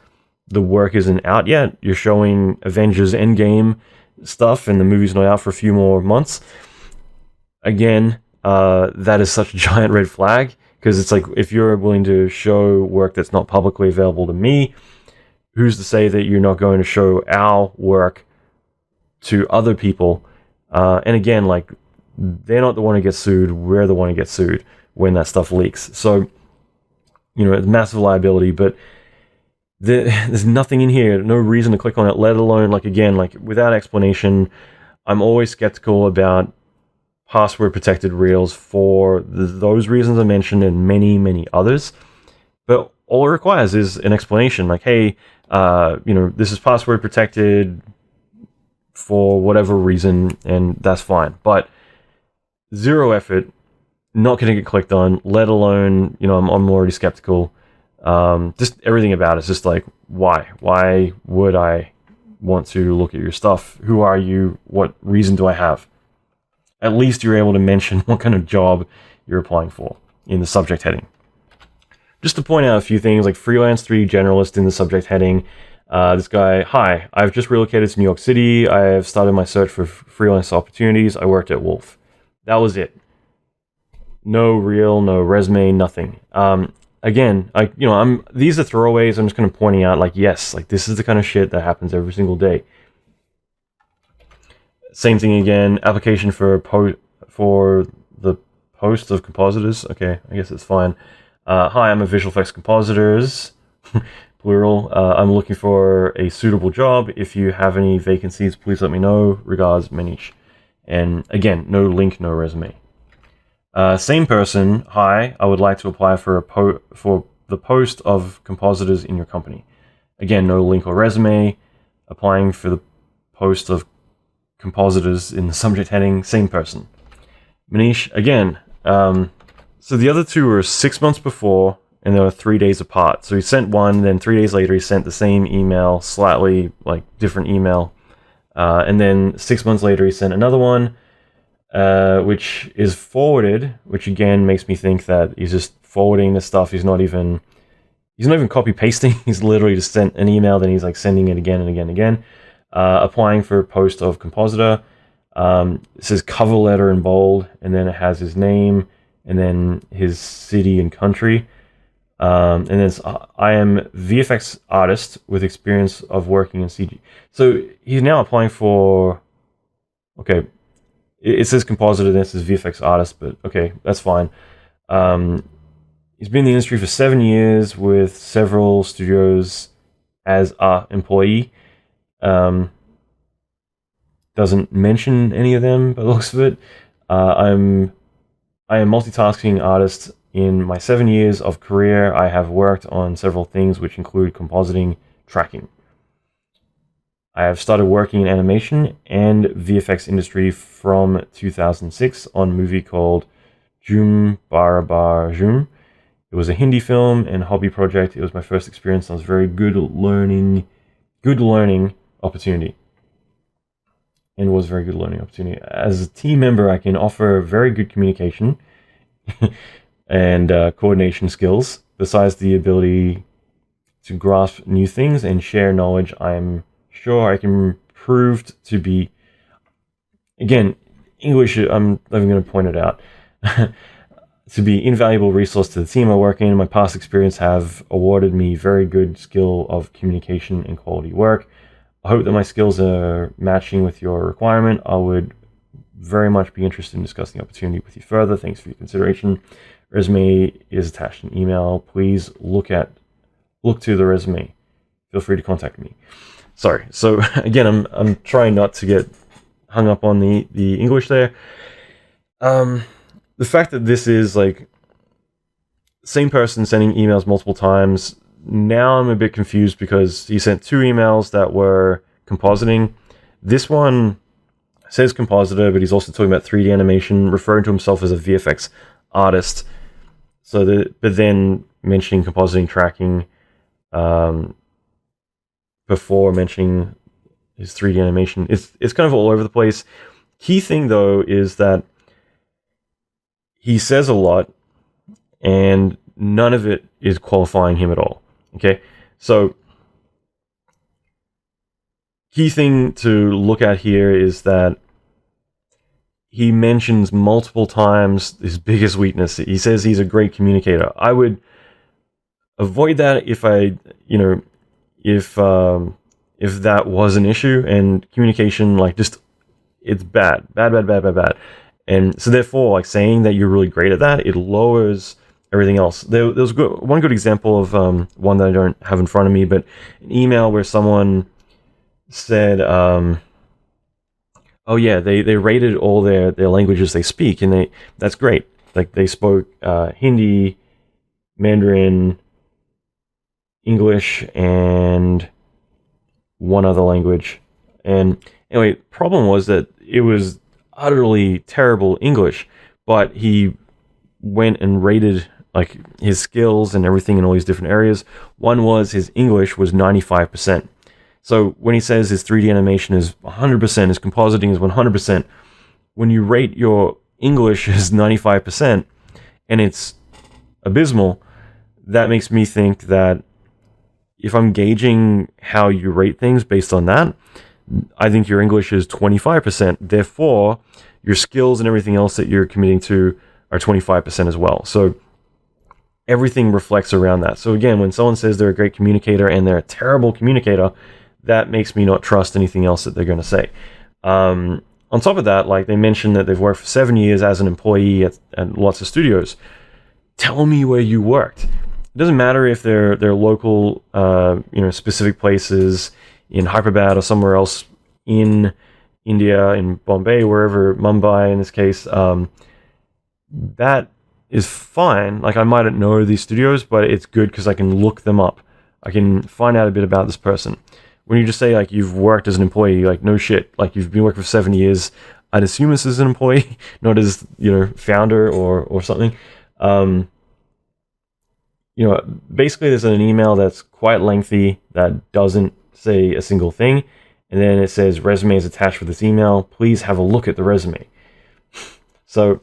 the work isn't out yet. You're showing Avengers Endgame stuff and the movie's not out for a few more months. Again, that is such a giant red flag, because it's like, if you're willing to show work that's not publicly available to me, who's to say that you're not going to show our work to other people? And again, like, they're not the one who gets sued, we're the one who gets sued when that stuff leaks. So, it's massive liability, but there's nothing in here, no reason to click on it, let alone, like, again, like, without explanation. I'm always skeptical about password protected reels for those reasons I mentioned, and many, many others. But all it requires is an explanation, like, hey, this is password protected for whatever reason, and that's fine. But zero effort, not going to get clicked on, let alone, I'm already skeptical. Just everything about it's just like, why? Why would I want to look at your stuff? Who are you? What reason do I have? At least you're able to mention what kind of job you're applying for in the subject heading. Just to point out a few things, like freelance 3D generalist in the subject heading. This guy, hi, I've just relocated to New York City. I have started my search for freelance opportunities. I worked at Wolf. That was it. No reel, no resume, nothing. Again, these are throwaways. I'm just kind of pointing out, like, yes, like, this is the kind of shit that happens every single day. Same thing again, application for the post of compositors. Okay, I guess it's fine. Hi, I'm a visual effects compositors, plural. I'm looking for a suitable job. If you have any vacancies, please let me know. Regards, Manish. And again, no link, no resume. Same person, hi, I would like to apply for for the post of compositors in your company. Again, no link or resume. Applying for the post of compositors in the subject heading, same person. Manish, again, so the other two were 6 months before, and they were 3 days apart. So he sent one, then 3 days later he sent the same email, slightly, like, different email. And then 6 months later he sent another one, which is forwarded, which again makes me think that he's just forwarding this stuff. He's not even copy pasting. He's literally just sent an email, then he's like sending it again and again and again. Applying for a post of compositor. It says cover letter in bold, and then it has his name, and then his city and country. And then it's, I am VFX artist with experience of working in CG. So he's now applying for, okay, it says compositor, then it says VFX artist, but okay, that's fine. He's been in the industry for 7 years with several studios as a employee. Doesn't mention any of them by the looks of it. I am multitasking artist. In my 7 years of career, I have worked on several things which include compositing, tracking. I have started working in animation and VFX industry from 2006 on a movie called Jum Barabar Jum. It was a Hindi film and hobby project. It was my first experience. It was a very good learning opportunity. And was a very good learning opportunity. As a team member, I can offer very good communication and coordination skills. Besides the ability to grasp new things and share knowledge, I'm sure I can prove to be, again, English, I'm even going to point it out, to be invaluable resource to the team I work in. My past experience have awarded me very good skill of communication and quality work. I hope that my skills are matching with your requirement. I would very much be interested in discussing the opportunity with you further. Thanks for your consideration. Resume is attached in email. Please look to the resume. Feel free to contact me. Sorry. So again, I'm trying not to get hung up on the English there. The fact that this is like same person sending emails multiple times, now I'm a bit confused because he sent 2 emails that were compositing. This one says compositor, but he's also talking about 3D animation, referring to himself as a VFX artist. But then mentioning compositing tracking before mentioning his 3D animation. It's kind of all over the place. Key thing though is that he says a lot and none of it is qualifying him at all. Okay, so key thing to look at here is that he mentions multiple times his biggest weakness. He says he's a great communicator. I would avoid that if that was an issue, and communication, like, just, it's bad. And so therefore, like, saying that you're really great at that, it lowers everything else. There was one good example of one that I don't have in front of me, but an email where someone said, oh yeah, they rated all their languages they speak, and that's great. Like, they spoke Hindi, Mandarin, English, and one other language. And anyway, problem was that it was utterly terrible English, but he went and rated, like, his skills and everything in all these different areas. One was his English was 95%. So when he says his 3D animation is 100%, his compositing is 100%, when you rate your English as 95% and it's abysmal, that makes me think that if I'm gauging how you rate things based on that, I think your English is 25%. Therefore, your skills and everything else that you're committing to are 25% as well. So everything reflects around that. So again, when someone says they're a great communicator and they're a terrible communicator, that makes me not trust anything else that they're going to say. On top of that, like, they mentioned that they've worked for 7 years as an employee at lots of studios. Tell me where you worked. It doesn't matter if they're local, specific places in Hyderabad or somewhere else in India, in Bombay, wherever, Mumbai in this case. That is fine. Like, I might not know these studios, but it's good because I can look them up. I can find out a bit about this person. When you just say, like, you've worked as an employee, like, no shit. Like, you've been working for 7 years. I'd assume this is an employee, not as, founder or something. Basically there's an email that's quite lengthy that doesn't say a single thing. And then it says, resume is attached with this email. Please have a look at the resume. So,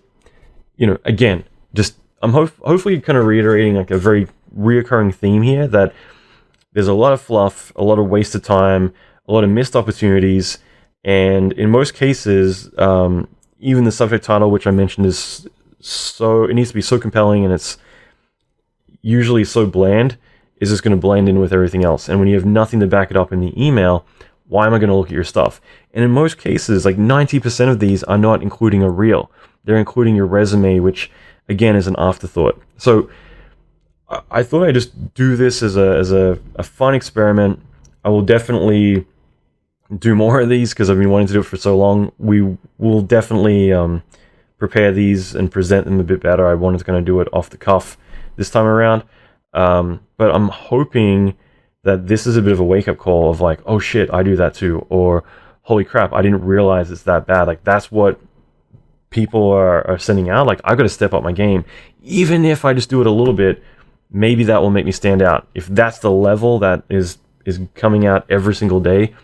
again, just I'm hopefully kind of reiterating, like, a very reoccurring theme here, that there's a lot of fluff, a lot of wasted time, a lot of missed opportunities, and in most cases, even the subject title, which I mentioned, it needs to be so compelling, and it's usually so bland, is just going to blend in with everything else. And when you have nothing to back it up in the email, why am I going to look at your stuff? And in most cases, like 90% of these are not including a reel. They're including your resume, which again is an afterthought. So I thought I'd just do this as a fun experiment. I will definitely do more of these because I've been wanting to do it for so long. We will definitely prepare these and present them a bit better. I wanted to kind of do it off the cuff this time around. But I'm hoping that this is a bit of a wake-up call of, like, oh shit, I do that too. Or, holy crap, I didn't realize it's that bad. Like, that's what people are sending out. Like, I've got to step up my game. Even if I just do it a little bit, maybe that will make me stand out. If that's the level that is coming out every single day,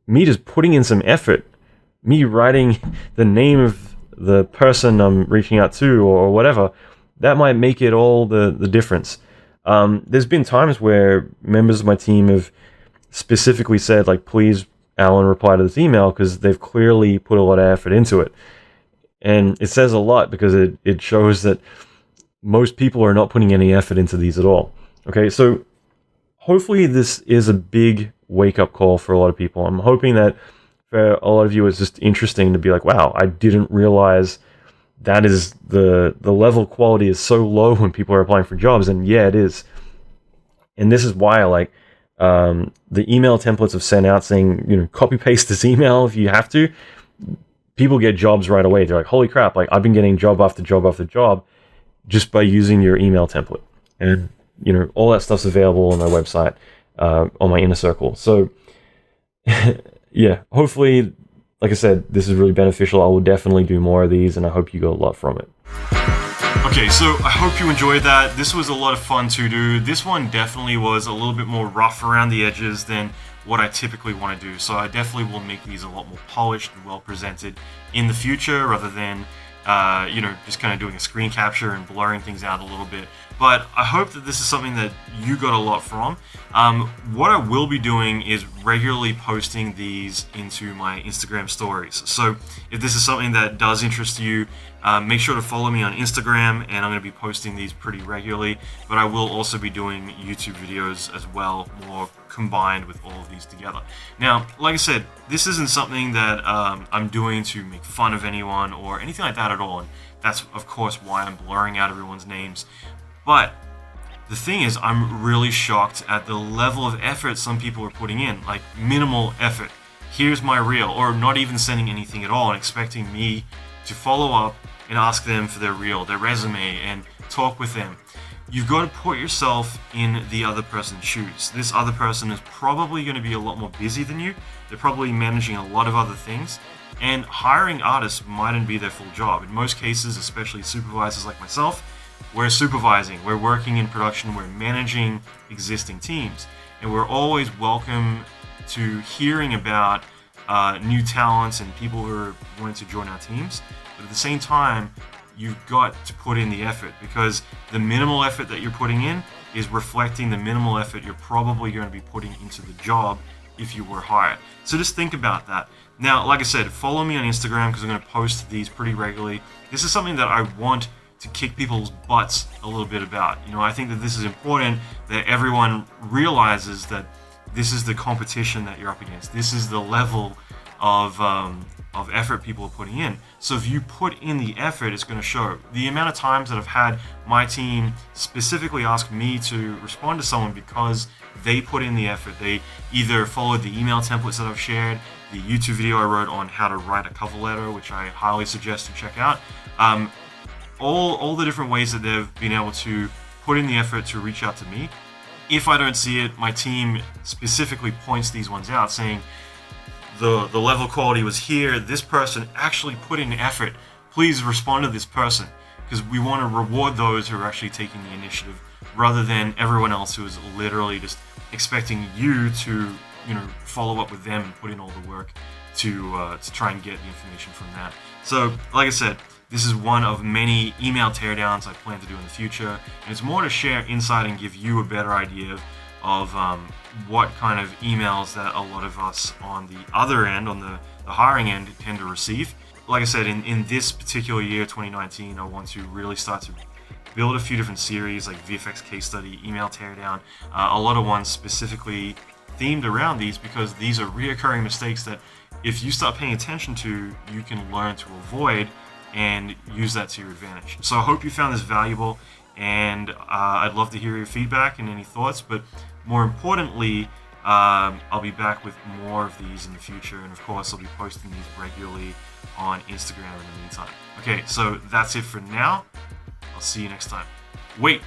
me just putting in some effort, me writing the name of the person I'm reaching out to or whatever, that might make it all the difference. There's been times where members of my team have specifically said, like, please, Allan, reply to this email, because they've clearly put a lot of effort into it. And it says a lot because it shows that most people are not putting any effort into these at all. Okay, so hopefully this is a big wake-up call for a lot of people. I'm hoping that for a lot of you it's just interesting to be like, wow, I didn't realize that is the level of quality is so low when people are applying for jobs. And yeah, it is. And this is why, like, the email templates have sent out saying, copy paste this email if you have to. People get jobs right away. They're like, holy crap, like, I've been getting job after job after job just by using your email template. And all that stuff's available on my website, on my inner circle. So yeah, hopefully, like I said, this is really beneficial. I will definitely do more of these, and I hope you got a lot from it. Okay, so I hope you enjoyed that. This was a lot of fun to do. This one definitely was a little bit more rough around the edges than what I typically want to do. So I definitely will make these a lot more polished and well presented in the future, rather than just kind of doing a screen capture and blurring things out a little bit. But I hope that this is something that you got a lot from. What I will be doing is regularly posting these into my Instagram stories. So if this is something that does interest you, make sure to follow me on Instagram, and I'm going to be posting these pretty regularly. But I will also be doing YouTube videos as well, more combined with all of these together. Now, like I said, this isn't something that I'm doing to make fun of anyone or anything like that at all. And that's, of course, why I'm blurring out everyone's names. But the thing is, I'm really shocked at the level of effort some people are putting in, like minimal effort. Here's my reel, or not even sending anything at all and expecting me to follow up and ask them for their reel, their resume, and talk with them. You've got to put yourself in the other person's shoes. This other person is probably going to be a lot more busy than you. They're probably managing a lot of other things, and hiring artists mightn't be their full job. In most cases, especially supervisors like myself, we're supervising, we're working in production, we're managing existing teams, and we're always welcome to hearing about new talents and people who are wanting to join our teams. But at the same time, you've got to put in the effort, because the minimal effort that you're putting in is reflecting the minimal effort you're probably going to be putting into the job if you were hired. So just think about that. Now, like I said, follow me on Instagram, because I'm going to post these pretty regularly. This is something that I want to kick people's butts a little bit about. I think that this is important, that everyone realizes that this is the competition that you're up against. This is the level of effort people are putting in. So if you put in the effort, it's going to show. The amount of times that I've had my team specifically ask me to respond to someone because they put in the effort. They either followed the email templates that I've shared, the YouTube video I wrote on how to write a cover letter, which I highly suggest to check out. All the different ways that they've been able to put in the effort to reach out to me. If I don't see it, my team specifically points these ones out, saying the level of quality was here. This person actually put in effort. Please respond to this person, because we want to reward those who are actually taking the initiative, rather than everyone else who is literally just expecting you to follow up with them and put in all the work to try and get the information from that. So, like I said, this is one of many email teardowns I plan to do in the future, and it's more to share insight and give you a better idea of what kind of emails that a lot of us on the other end, on the hiring end, tend to receive. Like I said, in this particular year, 2019, I want to really start to build a few different series, like VFX case study, email teardown, a lot of ones specifically themed around these, because these are reoccurring mistakes that if you start paying attention to, you can learn to avoid and use that to your advantage. So I hope you found this valuable, and I'd love to hear your feedback and any thoughts, but more importantly, I'll be back with more of these in the future, and of course I'll be posting these regularly on Instagram in the meantime. Okay, so that's it for now. I'll see you next time. Wait,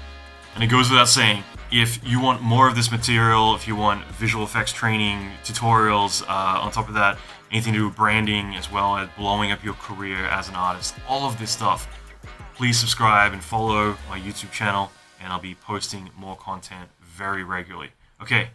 and it goes without saying, if you want more of this material, if you want visual effects training, tutorials, on top of that, anything to do with branding, as well as blowing up your career as an artist, all of this stuff, please subscribe and follow my YouTube channel, and I'll be posting more content very regularly. Okay.